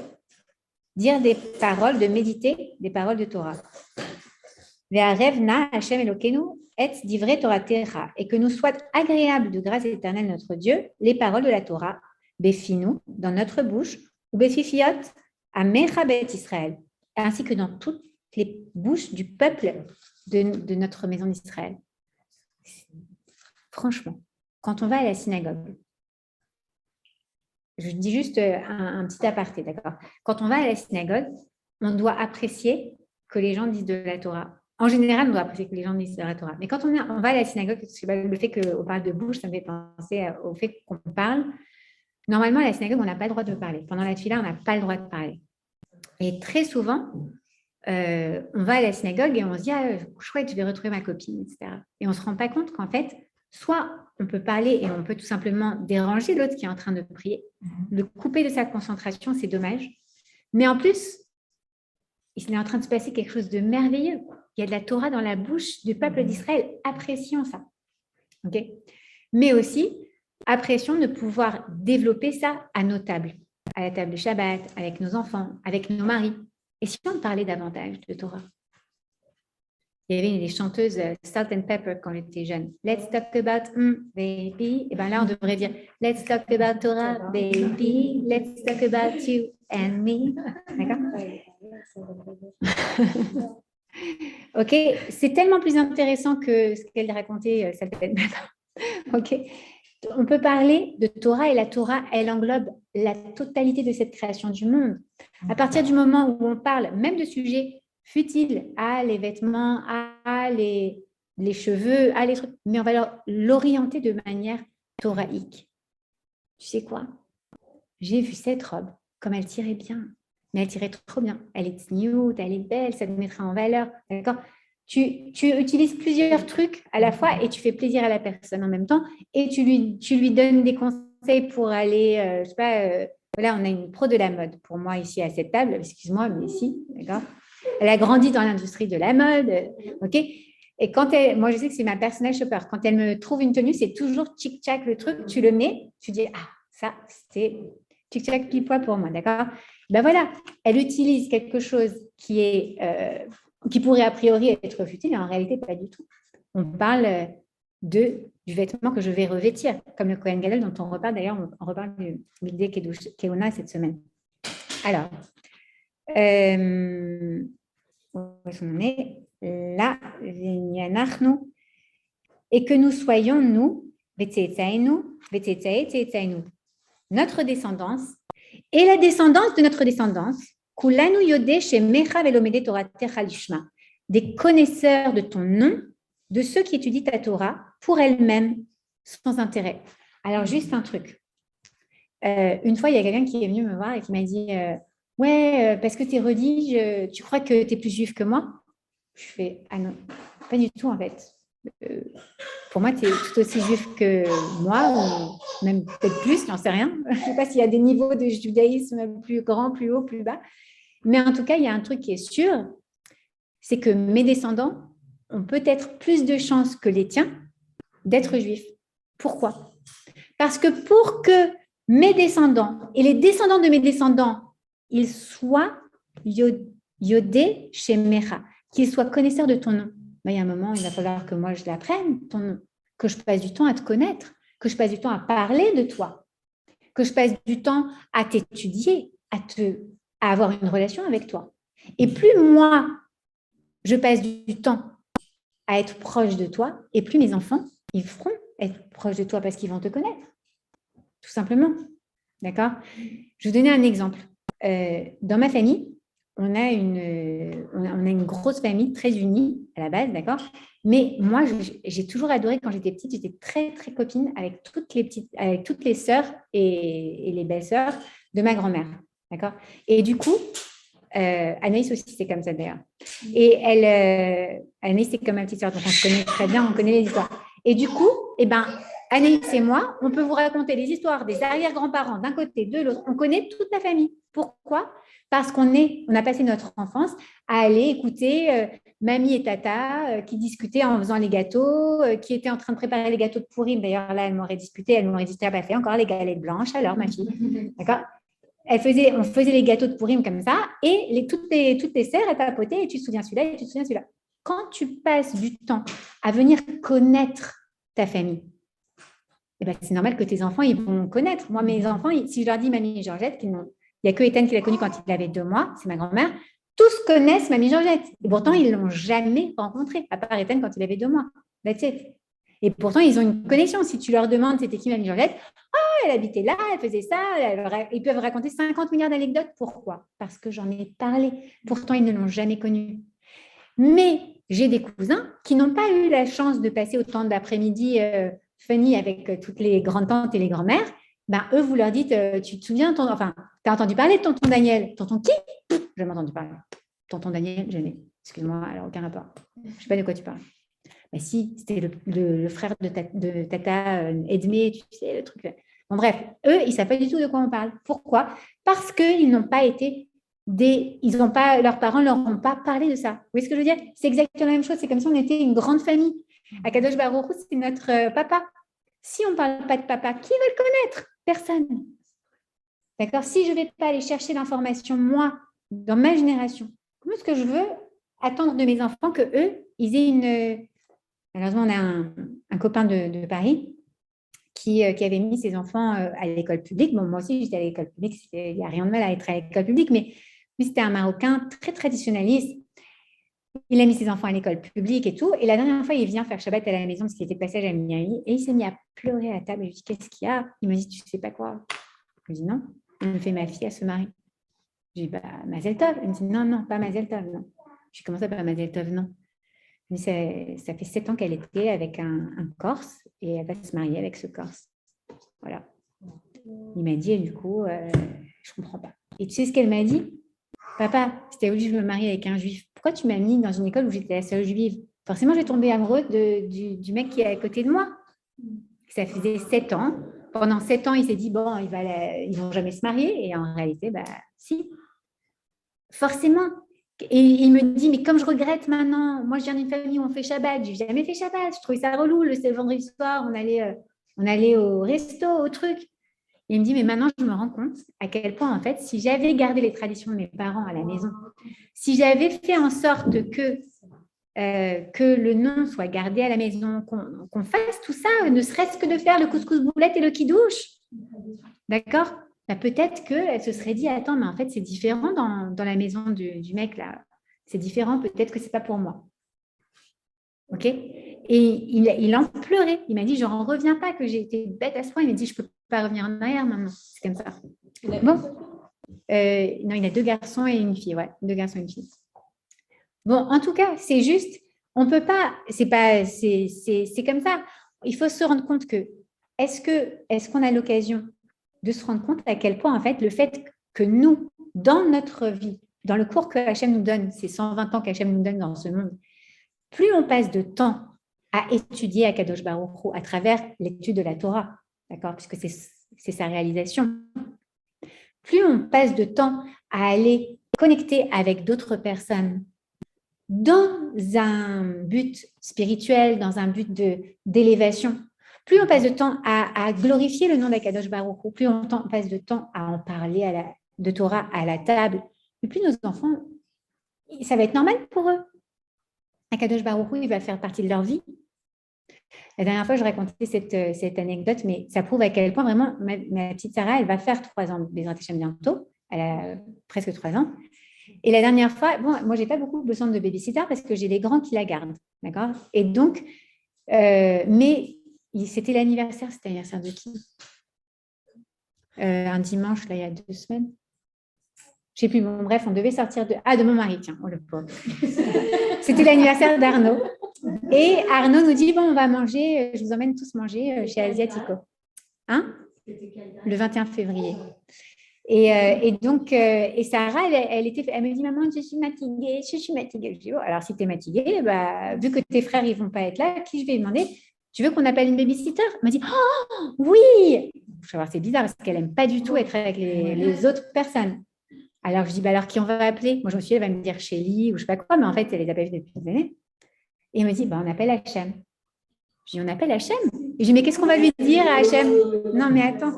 dire des paroles, de méditer des paroles de Torah. Ve'arevna Hachem Elokeinu et divrei Torah techa, et que nous soient agréables de grâce éternelle notre Dieu les paroles de la Torah, befinu, dans notre bouche, ou befifiot, amecha bet Israël, ainsi que dans toutes les bouches du peuple de notre maison d'Israël. Franchement, quand on va à la synagogue, je dis juste un petit aparté, d'accord? Quand on va à la synagogue, on doit apprécier que les gens disent de la Torah. En général, on doit apprécier que les gens disent de la Torah. Mais quand on va à la synagogue, le fait qu'on parle de bouche, ça me fait penser au fait qu'on parle. Normalement, à la synagogue, on n'a pas le droit de parler. Pendant la tefila, on n'a pas le droit de parler. Et très souvent, on va à la synagogue et on se dit « Ah, chouette, je vais retrouver ma copine, etc. » Et on ne se rend pas compte qu'en fait, soit on peut parler et on peut tout simplement déranger l'autre qui est en train de prier, le couper de sa concentration, c'est dommage. Mais en plus, il est en train de se passer quelque chose de merveilleux. Il y a de la Torah dans la bouche du peuple d'Israël. Apprécions ça. Okay? Mais aussi, apprécions de pouvoir développer ça à nos tables, à la table de Shabbat, avec nos enfants, avec nos maris. Et si on parlait davantage de Torah? Il y avait des chanteuses Salt and Pepper quand on était jeune. Let's talk about baby. Et bien là, on devrait dire Let's talk about Torah, baby. Let's talk about you and me. D'accord? Ok, c'est tellement plus intéressant que ce qu'elle racontait, Salt and Pepper. Ok, on peut parler de Torah et la Torah, elle englobe la totalité de cette création du monde. À partir du moment où on parle même de sujets futiles, les vêtements, les cheveux, les trucs, mais on va l'orienter de manière toraïque. Tu sais quoi? J'ai vu cette robe, comme elle tirait bien, mais elle tirait trop bien. Elle est nude, elle est belle, ça te mettra en valeur, d'accord? Tu utilises plusieurs trucs à la fois et tu fais plaisir à la personne en même temps et tu lui donnes des conseils pour aller, je sais pas, voilà, on a une pro de la mode pour moi ici à cette table, excuse-moi, mais ici, d'accord? Elle a grandi dans l'industrie de la mode, ok? Et quand moi je sais que c'est ma personal shopper, quand elle me trouve une tenue, c'est toujours tchic-tchac le truc, tu le mets, tu dis, ah, ça, c'est tchic-tchac pile-poil pour moi, d'accord? Ben voilà, elle utilise quelque chose qui pourrait a priori être futile, mais en réalité pas du tout. On parle du vêtement que je vais revêtir, comme le Kohen Gadol dont on reparle d'ailleurs, on reparle du Migdé Keuna cette semaine. Alors, où est-ce qu'on est? Là, et que nous soyons, nous, notre descendance et la descendance de notre descendance, des connaisseurs de ton nom, de ceux qui étudient ta Torah pour elles-mêmes, sans intérêt. Alors, juste un truc. Une fois, il y a quelqu'un qui est venu me voir et qui m'a dit ouais, parce que tu es redige, tu crois que tu es plus juif que moi? Je fais ah non, pas du tout en fait. Pour moi, tu es tout aussi juif que moi, ou même peut-être plus, j'en sais rien. Je ne sais pas s'il y a des niveaux de judaïsme plus grands, plus hauts, plus bas. Mais en tout cas, il y a un truc qui est sûr, c'est que mes descendants ont peut-être plus de chances que les tiens d'être juifs. Pourquoi? Parce que pour que mes descendants et les descendants de mes descendants, ils soient yodé shemecha, qu'ils soient connaisseurs de ton nom. Ben, il y a un moment, il va falloir que moi, je l'apprenne, ton nom, que je passe du temps à te connaître, que je passe du temps à parler de toi, que je passe du temps à t'étudier, à avoir une relation avec toi. Et plus moi, je passe du temps à être proche de toi, et plus mes enfants, ils feront être proches de toi parce qu'ils vont te connaître. Tout simplement. D'accord? Je vais vous donner un exemple. Dans ma famille, on a une grosse famille très unie à la base, d'accord? Mais moi, j'ai toujours adoré quand j'étais petite, j'étais très, très copine avec toutes les sœurs et les belles-sœurs de ma grand-mère, d'accord? Et du coup, Anaïs aussi, c'est comme ça d'ailleurs. Et Anaïs, c'est comme ma petite sœur, donc on se connaît très bien, on connaît les histoires. Et du coup, Anaïs et moi, on peut vous raconter les histoires des arrière-grands-parents d'un côté, de l'autre. On connaît toute la famille. Pourquoi? Parce qu'on a passé notre enfance à aller écouter mamie et tata qui discutaient en faisant les gâteaux, qui étaient en train de préparer les gâteaux de Pourim. D'ailleurs, là, elles m'auraient disputé, ah bah, fais encore les galettes blanches alors, ma fille. D'accord? On faisait les gâteaux de Pourim comme ça, et toutes les sœurs, elles papotaient, et tu te souviens celui-là, et tu te souviens celui-là. Quand tu passes du temps à venir connaître ta famille, eh ben, c'est normal que tes enfants, ils vont connaître. Moi, mes enfants, si je leur dis Mamie Georgette, il n'y a que Ethan qui l'a connue quand il avait 2 mois, c'est ma grand-mère, tous connaissent Mamie Georgette. Et pourtant, ils ne l'ont jamais rencontrée, à part Ethan quand il avait 2 mois. That's it. Et pourtant, ils ont une connexion. Si tu leur demandes c'était qui Mamie Georgette, elle habitait là, elle faisait ça, ils peuvent raconter 50 milliards d'anecdotes. Pourquoi? Parce que j'en ai parlé. Pourtant, ils ne l'ont jamais connue. Mais j'ai des cousins qui n'ont pas eu la chance de passer autant d'après-midi funny avec toutes les grandes-tantes et les grands-mères. Ben, eux, vous leur dites, tu te souviens, tu as entendu parler de tonton Daniel? Tonton qui? Jamais entendu parler. Tonton Daniel, jamais. Excuse-moi, alors aucun rapport. Je ne sais pas de quoi tu parles. Ben si, c'était le frère de tata Edmé, tu sais, le truc. Bon, bref, eux, ils ne savent pas du tout de quoi on parle. Pourquoi? Parce qu'ils n'ont pas été leurs parents ne leur ont pas parlé de ça. Vous voyez ce que je veux dire? C'est exactement la même chose. C'est comme si on était une grande famille. Akadosh Baruch Hu, c'est notre papa. Si on ne parle pas de papa, qui va le connaître? Personne. D'accord? Si je ne vais pas aller chercher l'information, moi, dans ma génération, comment est-ce que je veux attendre de mes enfants qu'eux, ils aient une... Malheureusement, on a un copain de Paris qui avait mis ses enfants à l'école publique. Bon, moi aussi, j'étais à l'école publique. Il n'y a rien de mal à être à l'école publique, mais lui, c'était un Marocain très traditionnaliste. Il a mis ses enfants à l'école publique et tout. Et la dernière fois, il vient faire Shabbat à la maison parce qu'il était de passage à Miami. Et il s'est mis à pleurer à la table. Et je lui dis, qu'est-ce qu'il y a? Il me dit, tu ne sais pas quoi? Je lui dis, non. Il me fait, ma fille, elle se marie. Je lui dis, bah, Mazel Tov. Il me dit, non, pas Mazel Tov, non. Je dis, comment ça, pas Mazel Tov, non? Mais ça fait 7 ans qu'elle était avec un Corse et elle va se marier avec ce Corse. Voilà. Il m'a dit, et du coup, je ne comprends pas. Et tu sais ce qu'elle m'a dit? Papa, si tu as voulu que je me marie avec un juif, pourquoi tu m'as mis dans une école où j'étais la seule juive? Forcément, je vais tomber amoureux du mec qui est à côté de moi. Ça faisait 7 ans. Pendant 7 ans, il s'est dit, bon, ils ne vont jamais se marier. Et en réalité, bah, si. Forcément. Et il me dit, mais comme je regrette maintenant, moi je viens d'une famille où on fait Shabbat, je n'ai jamais fait Shabbat, je trouvais ça relou, le vendredi soir, on allait au resto, au truc. Et il me dit, mais maintenant je me rends compte à quel point, en fait, si j'avais gardé les traditions de mes parents à la maison, si j'avais fait en sorte que le nom soit gardé à la maison, qu'on fasse tout ça, ne serait-ce que de faire le couscous boulette et le kidouche, d'accord? Bah, peut-être qu'elle se serait dit, attends, mais en fait, c'est différent dans la maison du mec, là. C'est différent, peut-être que ce n'est pas pour moi. OK? Et il en pleurait. Il m'a dit, je n'en reviens pas que j'ai été bête à ce point. Il m'a dit, je ne peux pas revenir en arrière maintenant. C'est comme ça. Bon. Non, il a 2 garçons et une fille. Ouais, 2 garçons et une fille. Bon, en tout cas, c'est juste, on ne peut pas, c'est comme ça. Il faut se rendre compte que, est-ce qu'on a l'occasion de se rendre compte à quel point, en fait, le fait que nous, dans notre vie, dans le cours que Hachem nous donne, ces 120 ans qu'Hachem nous donne dans ce monde, plus on passe de temps à étudier Akadosh Baruch Hu à travers l'étude de la Torah, d'accord, puisque c'est sa réalisation, plus on passe de temps à aller connecter avec d'autres personnes dans un but spirituel, dans un but d'élévation, plus on passe de temps à glorifier le nom d'Akadosh Baruch Hu, plus on passe de temps à en parler de Torah à la table, et plus nos enfants, ça va être normal pour eux. Akadosh Baruch Hu, il va faire partie de leur vie. La dernière fois, je racontais cette anecdote, mais ça prouve à quel point vraiment ma petite Sarah, elle va faire 3 ans, Bezrat Hashem bientôt. Elle a presque 3 ans. Et la dernière fois, bon, moi, je n'ai pas beaucoup besoin de babysitter parce que j'ai des grands qui la gardent. D'accord ? Et donc, mais c'était l'anniversaire de qui ? Un dimanche, là, il y a 2 semaines. Je ne sais plus, bon, bref, on devait sortir de mon mari, tiens, oh le pauvre. C'était l'anniversaire d'Arnaud. Et Arnaud nous dit, bon, on va manger, je vous emmène tous manger chez Asiatico. Hein ? Le 21 février. Et donc, Sarah, elle me dit, maman, je suis fatiguée. Je dis, oh, alors si tu es fatiguée, bah, vu que tes frères, ils ne vont pas être là, qui je vais demander, tu veux qu'on appelle une babysitter ? Elle m'a dit, oh, oui. Je vais voir, c'est bizarre parce qu'elle n'aime pas du tout être avec les autres personnes. Alors, je dis, bah, alors qui on va appeler ? Moi, je me suis dit, elle va me dire Chélie ou je ne sais pas quoi, mais en fait, elle les appelle depuis des années. Et il me dit, bah, on appelle Hachem. Je dis, on appelle Hachem ? Et je dis, mais qu'est-ce qu'on va lui dire à Hachem ? Non, mais attends.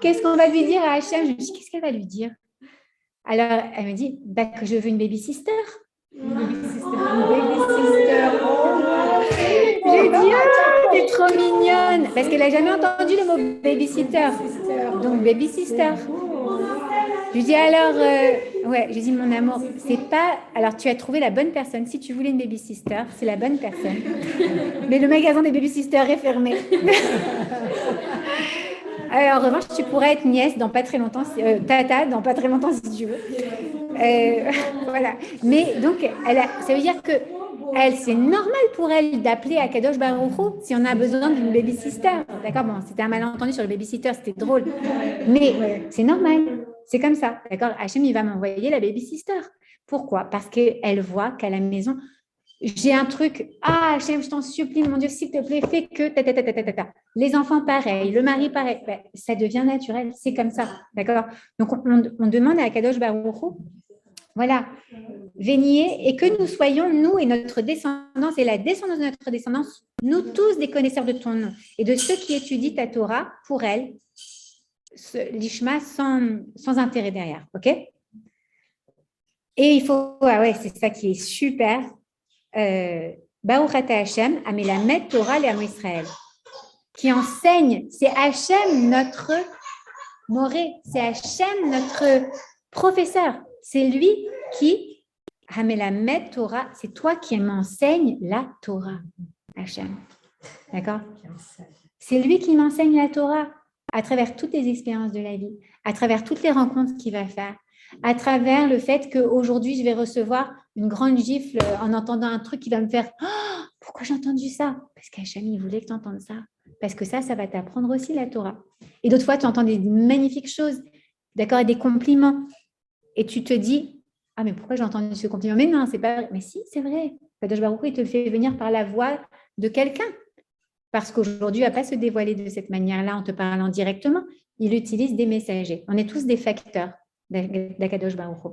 Qu'est-ce qu'on va lui dire à Hachem ? Je me dis, qu'est-ce qu'elle va lui dire ? Alors, elle me dit, bah, que je veux une baby-sister. Une baby-sister. Je lui dis, ah, t'es trop mignonne. Parce qu'elle n'a jamais entendu le mot baby-sitter. Donc, baby-sister. Je lui dis alors, ouais, je dis mon amour, c'est pas. Alors, tu as trouvé la bonne personne. Si tu voulais une baby-sister, c'est la bonne personne. Mais le magasin des baby-sister est fermé. En revanche, tu pourrais être nièce dans pas très longtemps, tata dans pas très longtemps si tu veux. Voilà. Mais donc, ça veut dire que c'est normal pour elle d'appeler Akadosh Baruch Hu si on a besoin d'une baby-sister. D'accord ? Bon, c'était un malentendu sur le baby-sitter, c'était drôle. Mais c'est normal. C'est comme ça. D'accord ? Hachem, il va m'envoyer la baby-sister. Pourquoi ? Parce qu'elle voit qu'à la maison, j'ai un truc. Ah, Hachem, je t'en supplie, mon Dieu, s'il te plaît, fais que. Les enfants, pareil. Le mari, pareil. Ben, ça devient naturel. C'est comme ça. D'accord ? Donc, on demande à Akadosh Baruch Hu, voilà, vénier, et que nous soyons, nous et notre descendance, et la descendance de notre descendance, nous tous des connaisseurs de ton nom, et de ceux qui étudient ta Torah pour elle, l'ishma sans intérêt derrière, ok ? Et il faut, ouais, c'est ça qui est super. Baruch ata Hashem, amelamed Torah le Amo Israël, qui enseigne, c'est Hashem notre moré, c'est Hashem notre professeur, c'est lui qui amelamed Torah, c'est toi qui m'enseigne la Torah, Hashem, d'accord ? C'est lui qui m'enseigne la Torah à travers toutes les expériences de la vie, à travers toutes les rencontres qu'il va faire, à travers le fait qu'aujourd'hui, je vais recevoir une grande gifle en entendant un truc qui va me faire oh, « Pourquoi j'ai entendu ça ?» Parce qu'Hachem, il voulait que tu entendes ça. Parce que ça va t'apprendre aussi la Torah. Et d'autres fois, tu entends des magnifiques choses, d'accord, et des compliments. Et tu te dis « Ah, mais pourquoi j'ai entendu ce compliment ?» Mais non, c'est pas vrai. Mais si, c'est vrai. Kadosh Baruch Hu, il te le fait venir par la voix de quelqu'un. Parce qu'aujourd'hui, il ne va pas se dévoiler de cette manière-là en te parlant directement. Il utilise des messagers. On est tous des facteurs d'Akadosh Baruch Hu.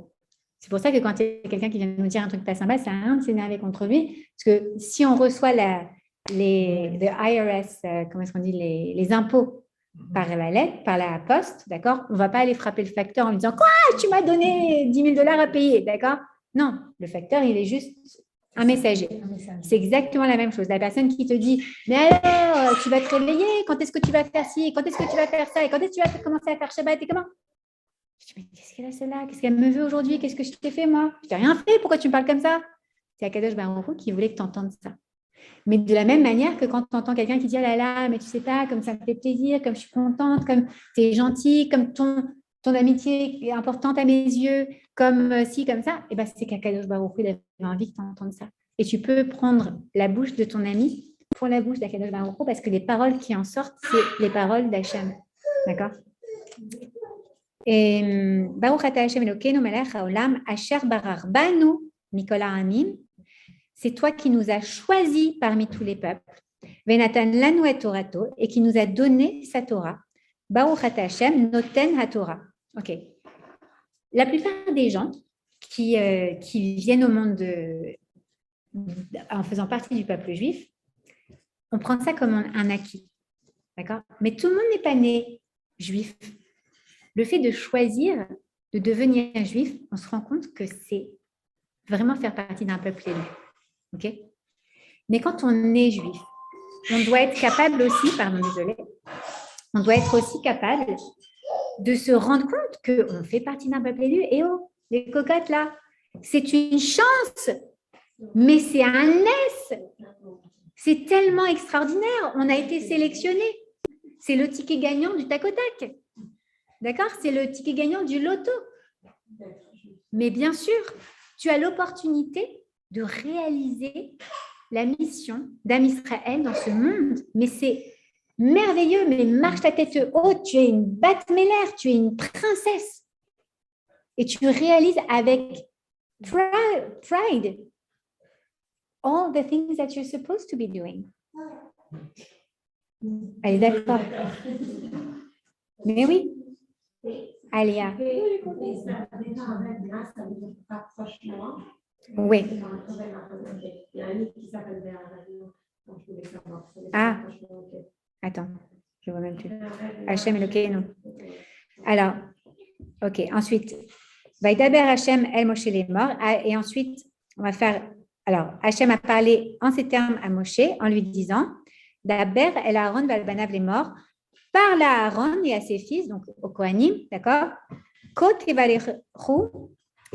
C'est pour ça que quand il y a quelqu'un qui vient nous dire un truc pas sympa, c'est à rien de s'énerver contre lui. Parce que si on reçoit les IRS, comment est-ce qu'on dit, les impôts par la lettre, par la poste, d'accord, on ne va pas aller frapper le facteur en lui disant « Quoi, tu m'as donné $10 000 à payer ?» d'accord ? Non, le facteur, il est juste un messager. C'est exactement la même chose. La personne qui te dit « Mais alors, tu vas te réveiller, quand est-ce que tu vas faire ci, quand est-ce que tu vas faire ça, et quand est-ce que tu vas commencer à faire Shabbat, et comment ?» Je dis, mais qu'est-ce qu'elle a celle-là ? Qu'est-ce qu'elle me veut aujourd'hui ? Qu'est-ce que je t'ai fait, moi ? Je t'ai rien fait, pourquoi tu me parles comme ça ? C'est Akadosh Baruch Hu qui voulait que tu entendes ça. Mais de la même manière que quand tu entends quelqu'un qui dit « Oh là là, mais tu sais pas, comme ça me fait plaisir, comme je suis contente, comme tu es gentil, comme ton amitié est importante à mes yeux, comme ci, comme ça », et ben c'est qu'Akadosh Baruch Hu avait envie que tu entendes ça. Et tu peux prendre la bouche de ton ami pour la bouche d'Akadosh Baruch Hu parce que les paroles qui en sortent, c'est les paroles d'Hachem. D'accord ? Baruch ata Hashem Elokeinu melech haolam asher barar banu mikol ha'amim c'est toi qui nous as choisis parmi tous les peuples, Venatan lanu et Torato, et qui nous a donné sa Torah. Baruch ata Hashem noten haTorah. Ok. La plupart des gens qui viennent au monde en faisant partie du peuple juif, on prend ça comme un acquis. D'accord? Mais tout le monde n'est pas né juif. Le fait de choisir de devenir juif, on se rend compte que c'est vraiment faire partie d'un peuple élu. Ok? Mais quand on est juif, on doit être capable aussi, on doit être aussi capable de se rendre compte qu'on fait partie d'un peuple élu. Et oh, les cocottes là, c'est une chance, mais c'est un S. C'est tellement extraordinaire. On a été sélectionnés. C'est le ticket gagnant du tac au tac. D'accord? C'est le ticket gagnant du loto. Mais bien sûr, tu as l'opportunité de réaliser la mission d'Am Israël dans ce monde. Mais c'est merveilleux, mais marche ta tête haute, tu es une Bat-Meller, tu es une princesse. Et tu réalises avec pride all the things that you're supposed to be doing. Allez, d'accord. Mais oui. Alia. Oui. Ah, attends, je ne vois même plus. Hachem Elokeinu. Alors, ok, ensuite, Vaïdaber Hachem El Moshe les morts. Et ensuite, on va faire. Alors, Hachem a parlé en ces termes à Moshe en lui disant Daber El Aaron Valbanav les morts. Parle à Aaron et à ses fils, donc au Kohanim, d'accord? Kot Evalechu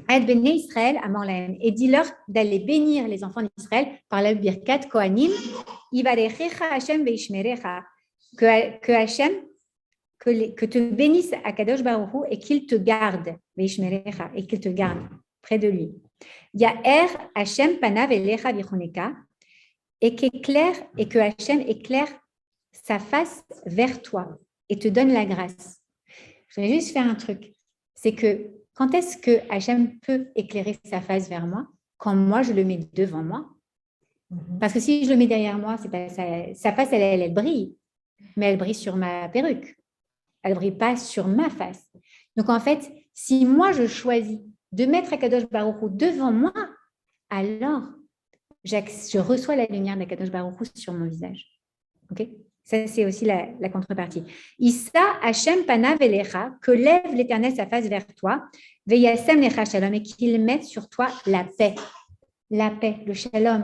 Ad Bnei Israël Amor Lahem. Et dis-leur d'aller bénir les enfants d'Israël par la birkat Kohanim. Ivalechecha Hachem veishmerecha. Que Hachem, que te bénisse Akadosh Baruch Hu et qu'il te garde, veishmerecha, et qu'il te garde près de lui. Ya'er Hachem panav elecha vichoneka. Et que Hachem éclaire sa face vers toi et te donne la grâce. Je voudrais juste faire un truc. C'est que quand est-ce que Hachem peut éclairer sa face vers moi? Quand moi, je le mets devant moi. Parce que si je le mets derrière moi, c'est pas, sa face, elle brille. Mais elle brille sur ma perruque. Elle ne brille pas sur ma face. Donc, en fait, si moi, je choisis de mettre Akadosh Baruch Hu devant moi, alors je reçois la lumière d'Akadosh Baruch Hu sur mon visage. Ok? Ça, c'est aussi la contrepartie. Issa Hachem panav elecha, que lève l'Éternel sa face vers toi, veyasem lecha shalom, et qu'il mette sur toi la paix. La paix, le shalom.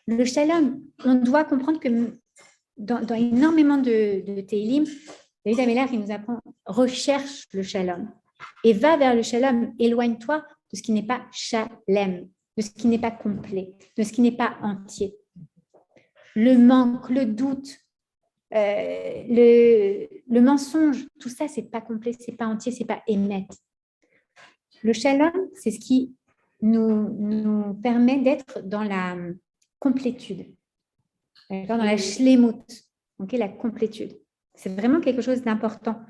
Le shalom, on doit comprendre que dans énormément de Teilim, David Améler qui nous apprend, recherche le shalom et va vers le shalom. Éloigne-toi de ce qui n'est pas shalem, de ce qui n'est pas complet, de ce qui n'est pas entier. Le manque, le doute, le mensonge, tout ça, c'est pas complet, c'est pas entier, c'est pas émet. Le shalom, c'est ce qui nous permet d'être dans la complétude, dans la shlemut, okay, la complétude. C'est vraiment quelque chose d'important.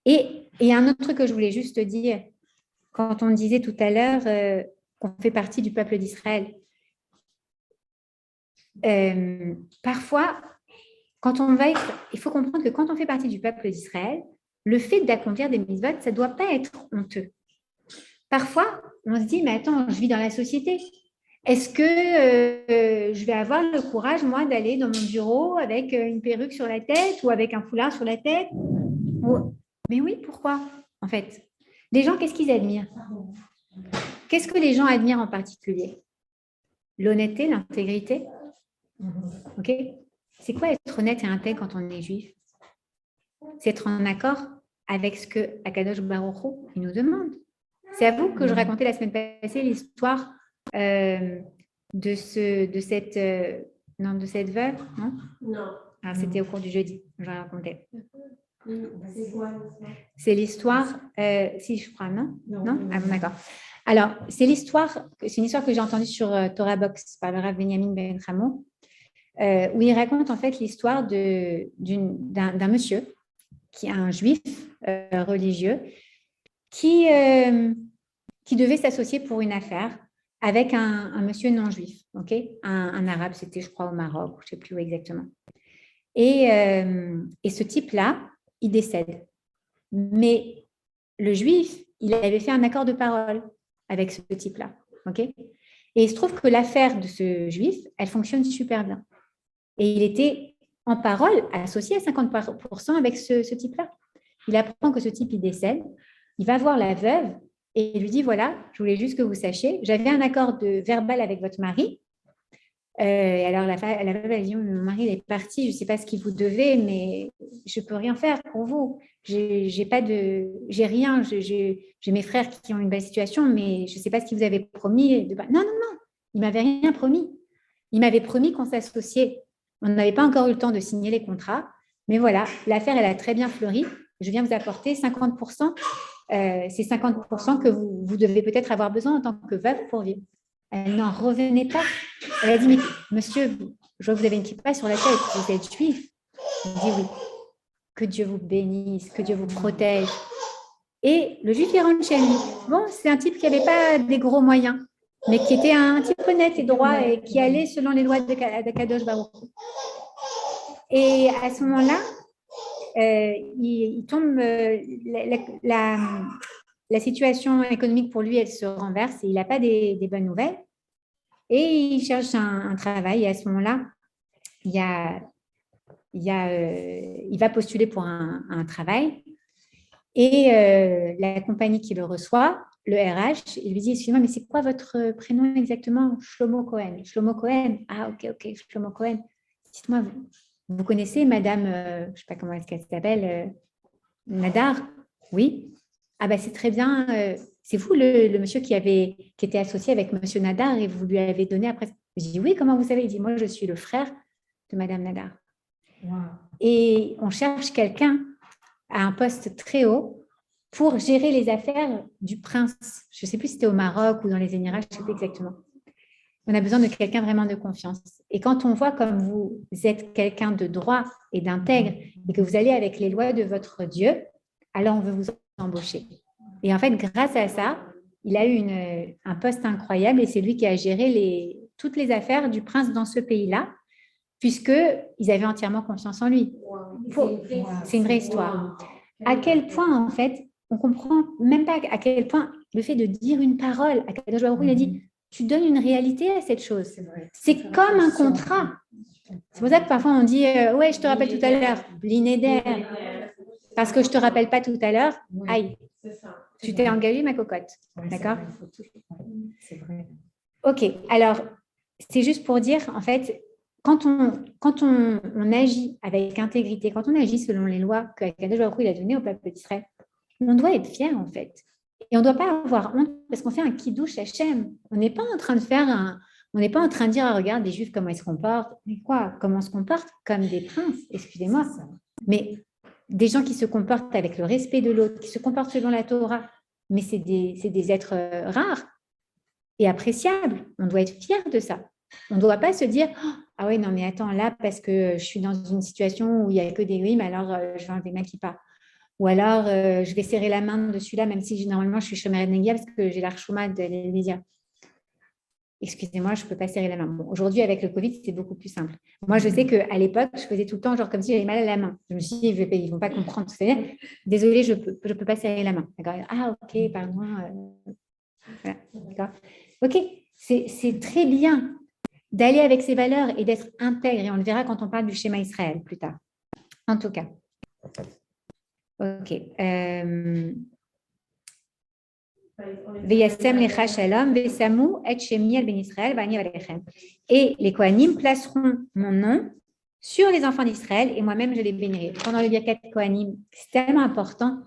Et un autre truc que je voulais juste dire, quand on disait tout à l'heure qu'on fait partie du peuple d'Israël, parfois, il faut comprendre que quand on fait partie du peuple d'Israël, le fait d'accomplir des mitzvot, ça ne doit pas être honteux. Parfois, on se dit, mais attends, je vis dans la société. Est-ce que je vais avoir le courage, moi, d'aller dans mon bureau avec une perruque sur la tête ou avec un foulard sur la tête? Mais oui, pourquoi, en fait? Les gens, qu'est-ce qu'ils admirent? Qu'est-ce que les gens admirent en particulier? L'honnêteté, l'intégrité? Ok? C'est quoi être honnête et intègre quand on est juif? C'est être en accord avec ce que Akadosh Baruch Hu nous demande. C'est à vous que je racontais la semaine passée l'histoire de cette veuve, non? Non. Ah, c'était au cours du jeudi, je vais raconter. C'est quoi? C'est l'histoire, si je crois, non? Non? Ah bon, d'accord. Alors, c'est une histoire que j'ai entendue sur Torah Box par le Rav Benjamin Ben Ramo, où il raconte en fait l'histoire d'un monsieur, qui est un juif religieux, qui devait s'associer pour une affaire avec un monsieur non-juif, un arabe, c'était, je crois, au Maroc, je ne sais plus où exactement. Et ce type-là, il décède. Mais le juif, il avait fait un accord de parole avec ce type-là. Et il se trouve que l'affaire de ce juif, elle fonctionne super bien. Et il était en parole associé à 50% avec ce type-là. Il apprend que ce type, il décède. Il va voir la veuve et il lui dit, voilà, je voulais juste que vous sachiez, j'avais un accord verbal avec votre mari. Alors la veuve, elle dit, mon mari il est parti, je ne sais pas ce qu'il vous devait, mais je ne peux rien faire pour vous. J'ai rien, j'ai mes frères qui ont une belle situation, mais je ne sais pas ce qu'il vous avait promis. Non, il ne m'avait rien promis. Il m'avait promis qu'on s'associait. On n'avait pas encore eu le temps de signer les contrats, mais voilà, l'affaire, elle a très bien fleuri. Je viens vous apporter 50%. C'est 50% que vous devez peut-être avoir besoin en tant que veuve pour vivre. Elle n'en revenait pas. Elle a dit, mais monsieur, je vois que vous avez une kippa sur la tête, vous êtes juif. Il dit oui. Que Dieu vous bénisse, que Dieu vous protège. Et le juif, il rentre chez lui. Bon, c'est un type qui n'avait pas des gros moyens, mais qui était un type honnête et droit et qui allait selon les lois de Kadosh Baruch. Et à ce moment-là, il tombe, la situation économique pour lui, elle se renverse et il n'a pas des bonnes nouvelles. Et il cherche un travail et à ce moment-là, il va postuler pour un travail et la compagnie qui le reçoit, le RH, il lui dit, excusez-moi, mais c'est quoi votre prénom exactement? Shlomo Cohen. Shlomo Cohen. Ah, ok, Shlomo Cohen. Dites-moi, vous connaissez madame, je ne sais pas comment est-ce qu'elle s'appelle, Nadar? Oui. Ah ben c'est très bien. C'est vous le monsieur qui était associé avec monsieur Nadar et vous lui avez donné après. Je dis oui, comment vous savez? Il dit, moi je suis le frère de madame Nadar. Wow. Et on cherche quelqu'un à un poste très haut pour gérer les affaires du prince. Je ne sais plus si c'était au Maroc ou dans les Émirats, je ne sais plus exactement. On a besoin de quelqu'un vraiment de confiance. Et quand on voit comme vous êtes quelqu'un de droit et d'intègre et que vous allez avec les lois de votre Dieu, alors on veut vous embaucher. Et en fait, grâce à ça, il a eu un poste incroyable et c'est lui qui a géré toutes les affaires du prince dans ce pays-là, puisqu'ils avaient entièrement confiance en lui. C'est une vraie histoire. À quel point, en fait, on ne comprend même pas à quel point le fait de dire une parole, à Kadosh Baruch Hu, il a dit, tu donnes une réalité à cette chose. C'est comme un contrat. C'est pour ça que parfois on dit, ouais, je te rappelle tout à l'heure, l'inéder. Parce que je ne te rappelle pas tout à l'heure, aïe, tu t'es engagée, ma cocotte. D'accord? C'est vrai. Ok, alors, c'est juste pour dire, en fait, quand on agit avec intégrité, quand on agit selon les lois que Kadosh Baruch Hu il a données au peuple d'Israël, on doit être fier, en fait. Et on ne doit pas avoir honte parce qu'on fait un kiddush Hachem. On n'est pas en train de on n'est pas en train de dire, regarde, les Juifs, comment ils se comportent. Mais quoi? Comment on se comporte? Comme des princes, excusez-moi. Mais des gens qui se comportent avec le respect de l'autre, qui se comportent selon la Torah, mais c'est des êtres rares et appréciables. On doit être fier de ça. On ne doit pas se dire, ah oui, non, mais attends, là, parce que je suis dans une situation où il n'y a que des rimes, alors je vais enlever ma kippa. Ou alors, je vais serrer la main de celui-là, même si normalement, je suis Shomer Negia parce que j'ai l'archouma de l'Elésia. Excusez-moi, je ne peux pas serrer la main. Bon, aujourd'hui, avec le Covid, c'est beaucoup plus simple. Moi, je sais qu'à l'époque, je faisais tout le temps, genre comme si j'avais mal à la main. Je me suis dit, ils ne vont pas comprendre. Désolée, je peux pas serrer la main. D'accord. Ah, ok, pardon. Voilà. D'accord. Ok, c'est très bien d'aller avec ses valeurs et d'être intègre. Et on le verra quand on parle du schéma Israël plus tard. En tout cas. Ok. Et les Kohanim placeront mon nom sur les enfants d'Israël et moi-même je les bénirai. Pendant le Birkat Kohanim, c'est tellement important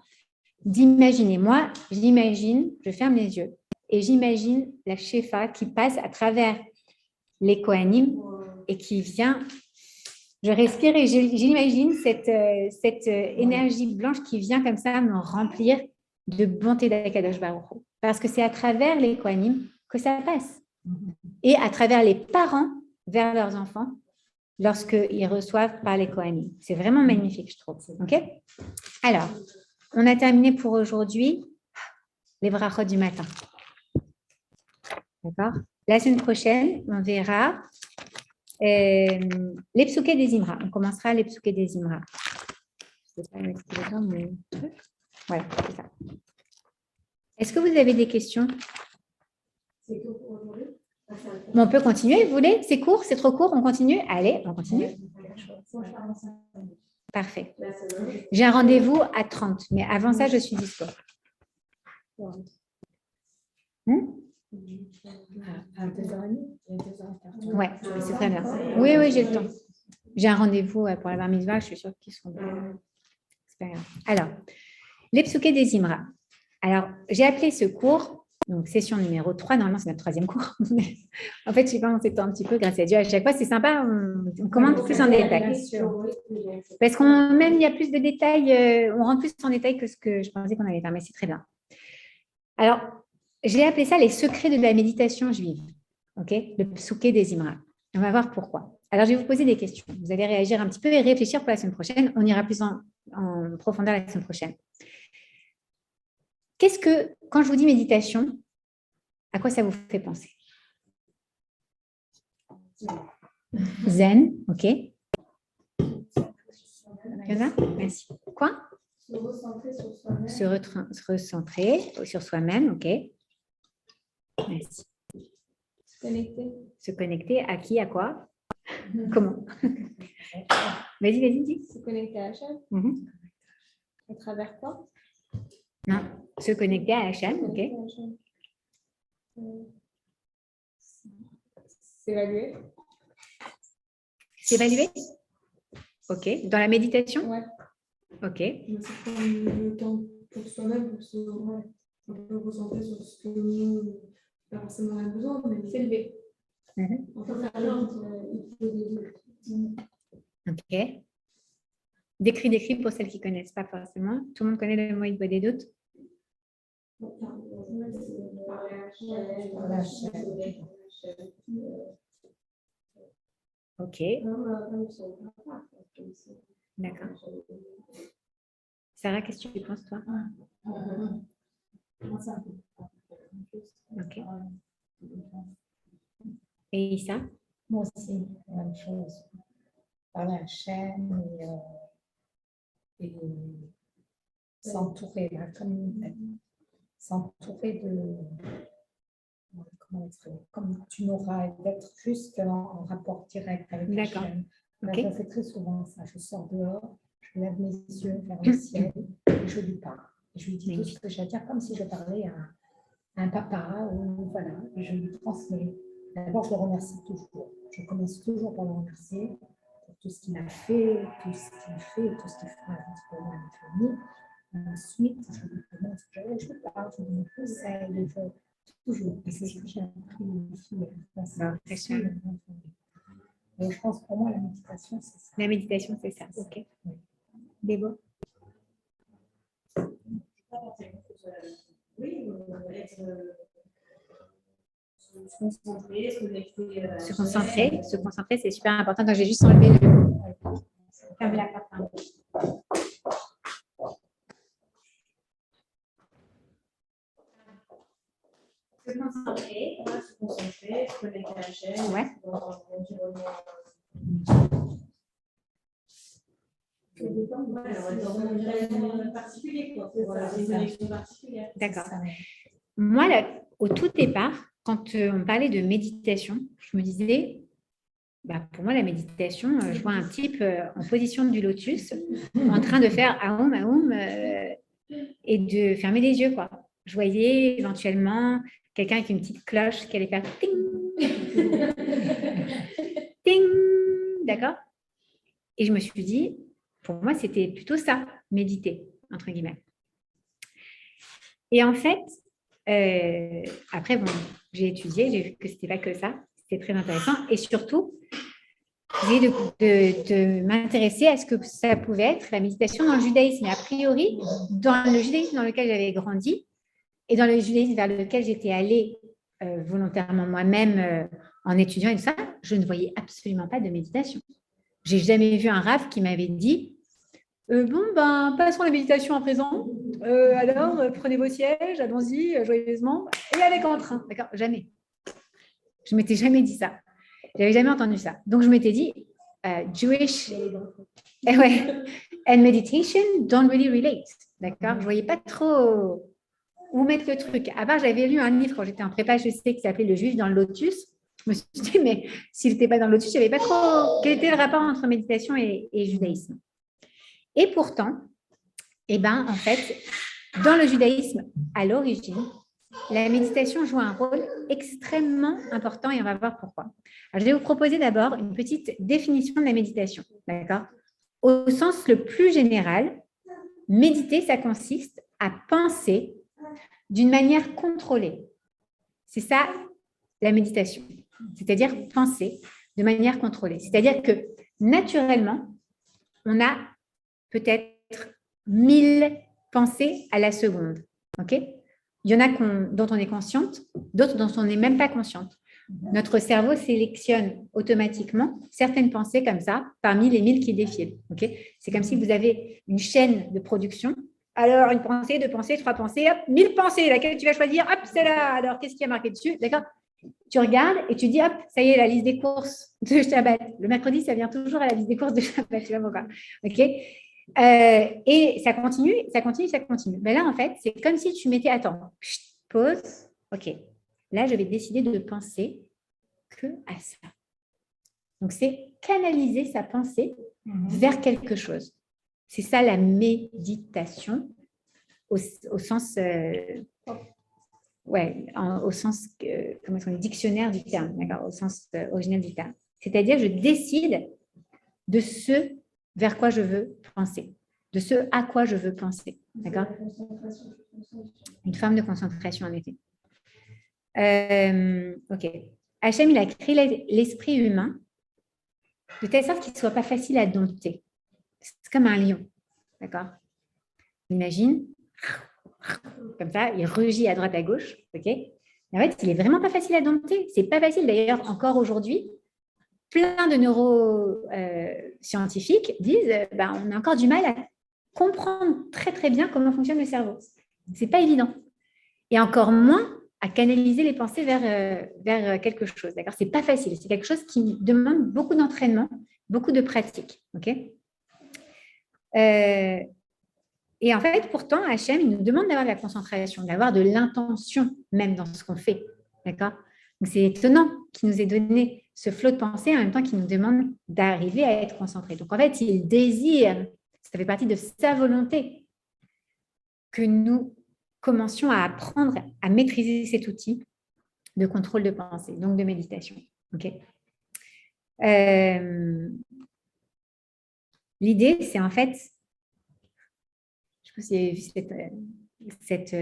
d'imaginer. Moi, j'imagine, je ferme les yeux et j'imagine la Shefa qui passe à travers les Kohanim et qui vient. Je respire et j'imagine cette énergie blanche qui vient comme ça me remplir de bonté d'Akadosh Baruch Hu. Parce que c'est à travers les Kohanim que ça passe. Et à travers les parents vers leurs enfants lorsqu'ils reçoivent par les Kohanim. C'est vraiment magnifique, je trouve. Ok? Alors, on a terminé pour aujourd'hui les brachot du matin. D'accord? La semaine prochaine, on verra les psoukés des Imra. On commencera les psoukés des Imra. Je ne sais pas mettre mon truc. Voilà, c'est ça. Est-ce que vous avez des questions? C'est tout pour aujourd'hui. Bon, on peut continuer, vous voulez? C'est court, c'est trop court, on continue? Allez, on continue. Parfait. J'ai un rendez-vous à 30, mais avant ça, je suis dispo. À 2h30, il y a 2h15. Ouais, c'est très bien. Oui, oui, j'ai le temps. J'ai un rendez-vous pour la bar mitzvah, je suis sûre qu'ils seront là. C'est pas grave. Alors, les psoukés des Imra. Alors, j'ai appelé ce cours, donc session numéro 3, normalement c'est notre 3e cours. En fait, je sais pas, on s'étend un petit peu, grâce à Dieu. À chaque fois, c'est sympa, on commente plus en détail. Parce qu'on même il y a plus de détails, on rentre plus en détail que ce que je pensais qu'on allait faire, mais c'est très bien. Alors, j'ai appelé ça les secrets de la méditation juive, ok? Le psouké des Imra. On va voir pourquoi. Alors, je vais vous poser des questions. Vous allez réagir un petit peu et réfléchir pour la semaine prochaine. On ira plus en profondeur la semaine prochaine. Qu'est-ce que, quand je vous dis méditation, à quoi ça vous fait penser? Zen, ok. Il y en a? Merci. Quoi? Se recentrer sur soi-même. Se recentrer sur soi-même, ok. Merci. Se connecter. Se connecter à qui, à quoi? Comment? Vas-y, vas-y, dis. Se connecter à Hachem. À travers quoi? Non, se connecter à Hachem, ok. S'évaluer. S'évaluer? Ok. Dans la méditation? Ouais. Ok. C'est prendre le temps pour soi-même, pour se un peu recentrer sur ce que nous, pas forcément on a besoin, mais S'élever. on peut faire Ok. Décris pour celles qui ne connaissent pas forcément. Tout le monde connaît le mot il voit des doutes? Ok. D'accord. Sarah, qu'est-ce que tu penses, toi? Ok. Et Issa? Moi aussi, la même chose. Parler à Hachem et s'entourer, là, s'entourer de. Comment exprimer? Comme tu n'auras d'être juste en rapport direct avec D'accord. Hachem. Ok. Je fais très souvent ça. Je sors dehors, je lève mes yeux vers le ciel et je lui parle. Et je lui dis tout ce que j'ai à dire, comme si je parlais à un papa ou voilà. Et je lui transmets. D'abord, je le remercie toujours. Je commence toujours par le remercier pour tout ce qu'il a fait, tout ce qu'il fait et tout ce qu'il fera pour moi et ma famille. Ensuite, je lui demande ce que je lui parle, je lui donne des conseils, toujours. Et c'est ce que j'ai appris ici. Et je pense pour moi, la méditation, c'est ça. La méditation, c'est ça. Ok. Débo? Oui, se concentrer, Se concentrer, c'est super important. Donc, j'ai juste enlevé le. Ferme la porte. Hein. Se concentrer. se connecter à la chaîne, Ouais. dans l'environnement. Dans un environnement particulier, quoi. Voilà, une connexion particulière. D'accord. Moi, là, au tout départ, quand on parlait de méditation, je me disais, pour moi, la méditation, je vois un type en position du lotus, en train de faire aoum, aoum, et de fermer les yeux, quoi. Je voyais éventuellement quelqu'un avec une petite cloche qui allait faire ting, ting, d'accord? Et je me suis dit, pour moi, c'était plutôt ça, méditer, entre guillemets. Et en fait, après, bon, j'ai étudié, j'ai vu que ce n'était pas que ça, c'était très intéressant. Et surtout, j'ai de m'intéresser à ce que ça pouvait être la méditation dans le judaïsme. Et a priori, dans le judaïsme dans lequel j'avais grandi et dans le judaïsme vers lequel j'étais allée volontairement moi-même en étudiant et tout ça, je ne voyais absolument pas de méditation. Je n'ai jamais vu un rav qui m'avait dit passons à la méditation à présent. Alors, prenez vos sièges, allons-y joyeusement et avec entrain. D'accord? Jamais. Je ne m'étais jamais dit ça. Je n'avais jamais entendu ça. Donc, je m'étais dit, Jewish and meditation don't really relate. D'accord? Je ne voyais pas trop où mettre le truc. À part, j'avais lu un livre quand j'étais en prépa, je sais, qui s'appelait Le Juif dans le lotus. Je me suis dit, mais s'il n'était pas dans le lotus, je ne savais pas trop quel était le rapport entre méditation et judaïsme. Et pourtant, en fait, dans le judaïsme, à l'origine, la méditation joue un rôle extrêmement important et on va voir pourquoi. Alors, je vais vous proposer d'abord une petite définition de la méditation. D'accord? Au sens le plus général, méditer, ça consiste à penser d'une manière contrôlée. C'est ça, la méditation. C'est-à-dire penser de manière contrôlée. C'est-à-dire que, naturellement, on a peut-être 1000 pensées à la seconde. OK? Il y en a dont on est consciente, d'autres dont on n'est même pas consciente. Notre cerveau sélectionne automatiquement certaines pensées comme ça, parmi les 1000 qui défilent. Okay? C'est comme si vous avez une chaîne de production. Alors, une pensée, 2 pensées, 3 pensées, hop, 1000 pensées, laquelle tu vas choisir, hop, c'est là. Alors, qu'est-ce qui a marqué dessus? D'accord? Tu regardes et tu dis, hop, ça y est, la liste des courses de Shabbat. Le mercredi, ça vient toujours à la liste des courses de Shabbat, tu vois pourquoi. OK? Et ça continue, ça continue, ça continue. Mais là, en fait, c'est comme si tu mettais, attends, pause, OK. Là, je vais décider de penser que à ça. Donc, c'est canaliser sa pensée vers quelque chose. C'est ça la méditation au sens, au sens, comment est-ce qu'on dit, dictionnaire du terme, d'accord, au sens original du terme. C'est-à-dire, je décide de ce vers quoi je veux penser, de ce à quoi je veux penser, d'accord? Une forme de concentration, en effet. OK. Hachem, il a créé l'esprit humain de telle sorte qu'il ne soit pas facile à dompter. C'est comme un lion, d'accord? Imagine, comme ça, il rugit à droite à gauche, OK? Et en fait, il n'est vraiment pas facile à dompter. C'est pas facile, d'ailleurs, encore aujourd'hui. Plein de neuroscientifiques disent on a encore du mal à comprendre très, très bien comment fonctionne le cerveau. Ce n'est pas évident. Et encore moins à canaliser les pensées vers quelque chose. D'accord? Ce n'est pas facile. C'est quelque chose qui demande beaucoup d'entraînement, beaucoup de pratique. Okay? Et en fait, pourtant, Hachem, il nous demande d'avoir de la concentration, d'avoir de l'intention même dans ce qu'on fait. D'accord? Donc, c'est étonnant qu'il nous ait donné ce flot de pensée en même temps qu'il nous demande d'arriver à être concentré. Donc, en fait, il désire, ça fait partie de sa volonté, que nous commencions à apprendre à maîtriser cet outil de contrôle de pensée, donc de méditation. Okay. L'idée, c'est en fait, je sais pas si vous avez vu cette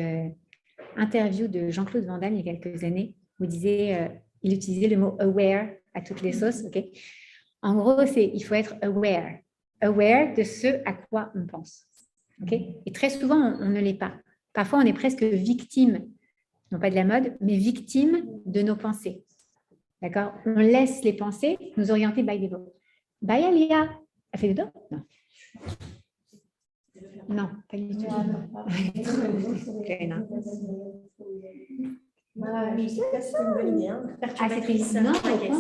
interview de Jean-Claude Van Damme il y a quelques années, où il utilisait le mot « aware » à toutes les sauces. Okay. En gros, il faut être aware de ce à quoi on pense. Okay. Et très souvent, on ne l'est pas. Parfois, on est presque victime, non pas de la mode, mais victime de nos pensées. D'accord? On laisse les pensées nous orienter by default. Bye, Alia. Elle fait des dos? Non. Non, pas du tout. Je sais pas si c'est une bonne idée. C'était non, au contraire,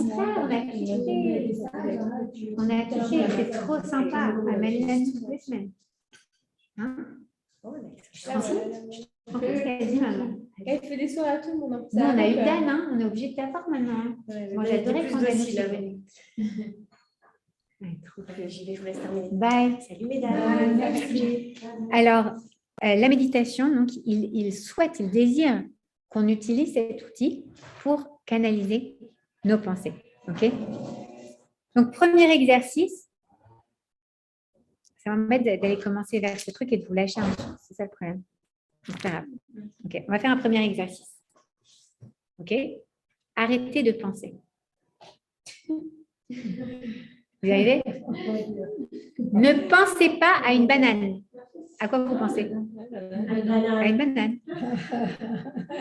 on a touché, c'est trop sympa. À Malina toutes les semaines. Hein? Elle fait des soirées à tout le monde. Nous, on a eu Dan, hein? On est obligé de t'avoir maintenant. Moi, j'adorais quand Dan est venu. J'y vais, je vous laisse terminer. Bye. Salut mesdames. Alors, la méditation, donc, il désire qu'on utilise cet outil pour canaliser nos pensées. OK? Donc, premier exercice, ça m'embête d'aller commencer vers ce truc et de vous lâcher un peu. C'est ça le problème. C'est pas grave. OK, on va faire un premier exercice. OK? Arrêtez de penser. Vous y arrivez? Ne pensez pas à une banane. À quoi vous pensez? À une banane.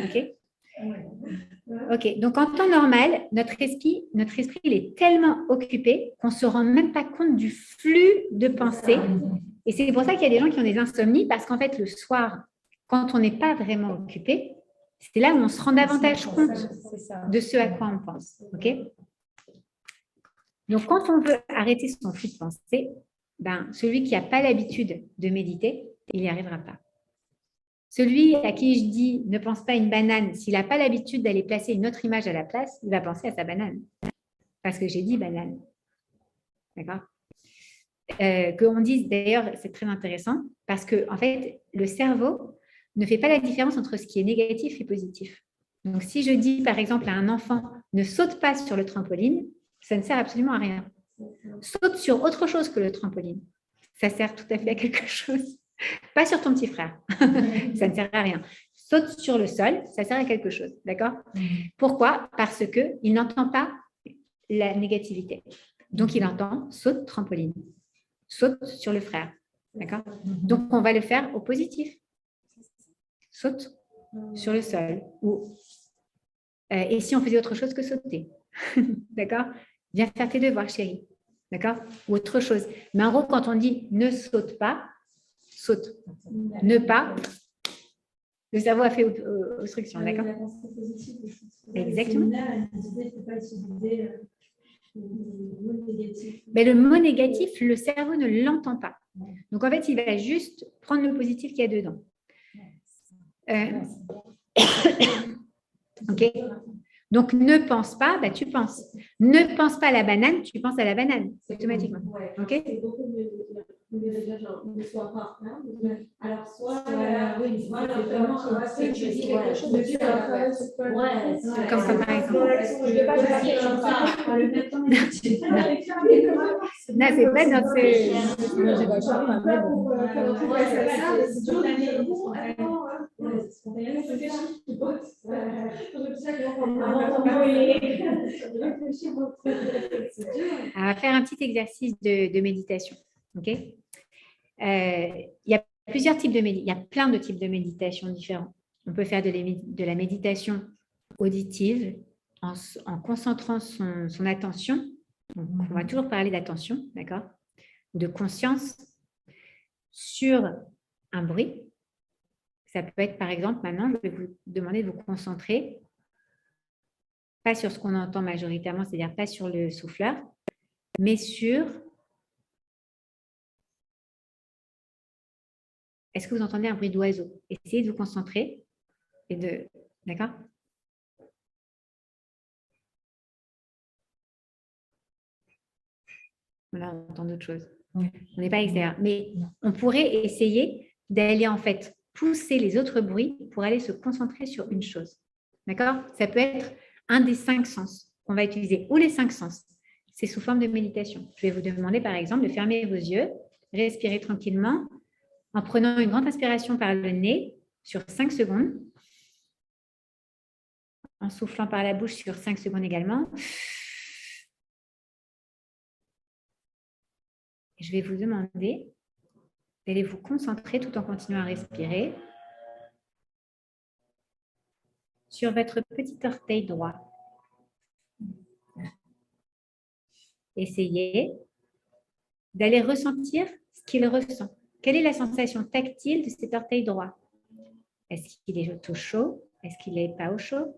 OK? OK. Donc, en temps normal, notre esprit il est tellement occupé qu'on ne se rend même pas compte du flux de pensée. Et c'est pour ça qu'il y a des gens qui ont des insomnies, parce qu'en fait, le soir, quand on n'est pas vraiment occupé, C'est là où on se rend davantage compte C'est ça. de ce à quoi on pense. Ok. Donc, quand on veut arrêter son flux de pensée, ben, celui qui n'a pas l'habitude de méditer, il n'y arrivera pas. Celui à qui je dis ne pense pas à une banane, s'il n'a pas l'habitude d'aller placer une autre image à la place, il va penser à sa banane. Parce que j'ai dit banane. D'accord? Qu'on dise, d'ailleurs, c'est très intéressant, parce que en fait, le cerveau ne fait pas la différence entre ce qui est négatif et positif. Donc, si je dis, par exemple, à un enfant, ne saute pas sur le trampoline, ça ne sert absolument à rien. Saute sur autre chose que le trampoline. Ça sert tout à fait à quelque chose. Pas sur ton petit frère. Ça ne sert à rien. Saute sur le sol, ça sert à quelque chose. D'accord? Pourquoi? Parce qu'il n'entend pas la négativité. Donc, il entend saute trampoline. Saute sur le frère. D'accord? Donc, on va le faire au positif. Saute sur le sol. Et si on faisait autre chose que sauter? D'accord? Viens faire tes devoirs, chérie. D'accord? Ou autre chose. Mais en gros, quand on dit ne saute pas, saute. Ne pas, le cerveau a fait obstruction. D'accord? Exactement. Mais le mot négatif, le cerveau ne l'entend pas. Donc, en fait, il va juste prendre le positif qu'il y a dedans. OK? Donc, ne pense pas, bah, tu penses. Ne pense pas à la banane, tu penses à la banane, automatiquement. OK? C'est beaucoup mieux de dire genre ne sois pas. Alors, soit, oui, voilà, vraiment, c'est tu dis quelque chose, mais tu vas faire. Ouais, Comme par exemple. Je ne vais pas dire comme ça. Le même temps, Non, c'est pas dans ce. On va faire un petit exercice de méditation. OK? Il y a plusieurs types de méditation. Il y a plein de types de méditation différents. On peut faire de la méditation auditive en concentrant son attention. Donc, on va toujours parler d'attention, d'accord? De conscience sur un bruit. Ça peut être, par exemple, maintenant, je vais vous demander de vous concentrer, pas sur ce qu'on entend majoritairement, c'est-à-dire pas sur le souffleur, mais sur... Est-ce que vous entendez un bruit d'oiseau? Essayez de vous concentrer et de... D'accord? Voilà, on entend d'autres choses. On n'est pas extérieur. Mais on pourrait essayer d'aller en fait pousser les autres bruits pour aller se concentrer sur une chose. D'accord? Ça peut être un des 5 sens qu'on va utiliser, ou les 5 sens. C'est sous forme de méditation. Je vais vous demander par exemple de fermer vos yeux, respirer tranquillement en prenant une grande inspiration par le nez sur 5 secondes, en soufflant par la bouche sur 5 secondes également. Je vais vous demander d'aller vous concentrer tout en continuant à respirer sur votre petit orteil droit. Essayez d'aller ressentir ce qu'il ressent. Quelle est la sensation tactile de cet orteil droit? Est-ce qu'il est au chaud? Est-ce qu'il n'est pas au chaud?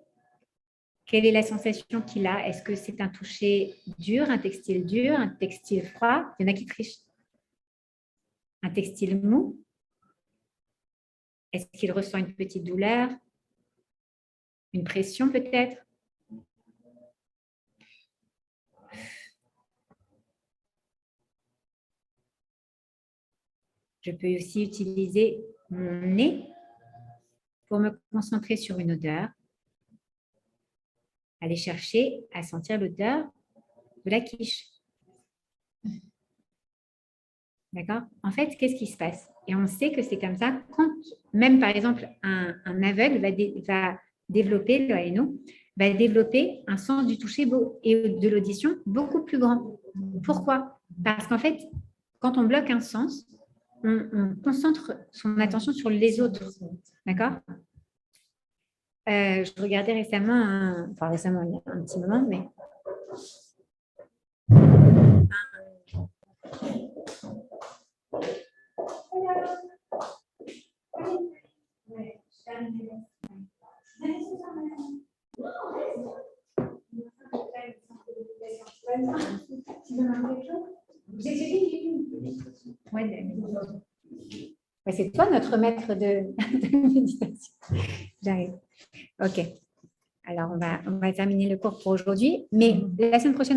Quelle est la sensation qu'il a? Est-ce que c'est un toucher dur, un textile froid? Il y en a qui trichent. Un textile mou? Est-ce qu'il ressent une petite douleur? Une pression peut-être? Je peux aussi utiliser mon nez pour me concentrer sur une odeur. Aller chercher à sentir l'odeur de la quiche. D'accord? En fait, qu'est-ce qui se passe? Et on sait que c'est comme ça quand même, par exemple, un aveugle va développer, va développer un sens du toucher et de l'audition beaucoup plus grand. Pourquoi? Parce qu'en fait, quand on bloque un sens, on concentre son attention sur les autres. D'accord? Je regardais récemment, récemment, il y a un petit moment, mais... Vous expliquez Ouais, c'est toi notre maître de méditation. J'arrive. OK. Alors, on va terminer le cours pour aujourd'hui. Mais la semaine prochaine,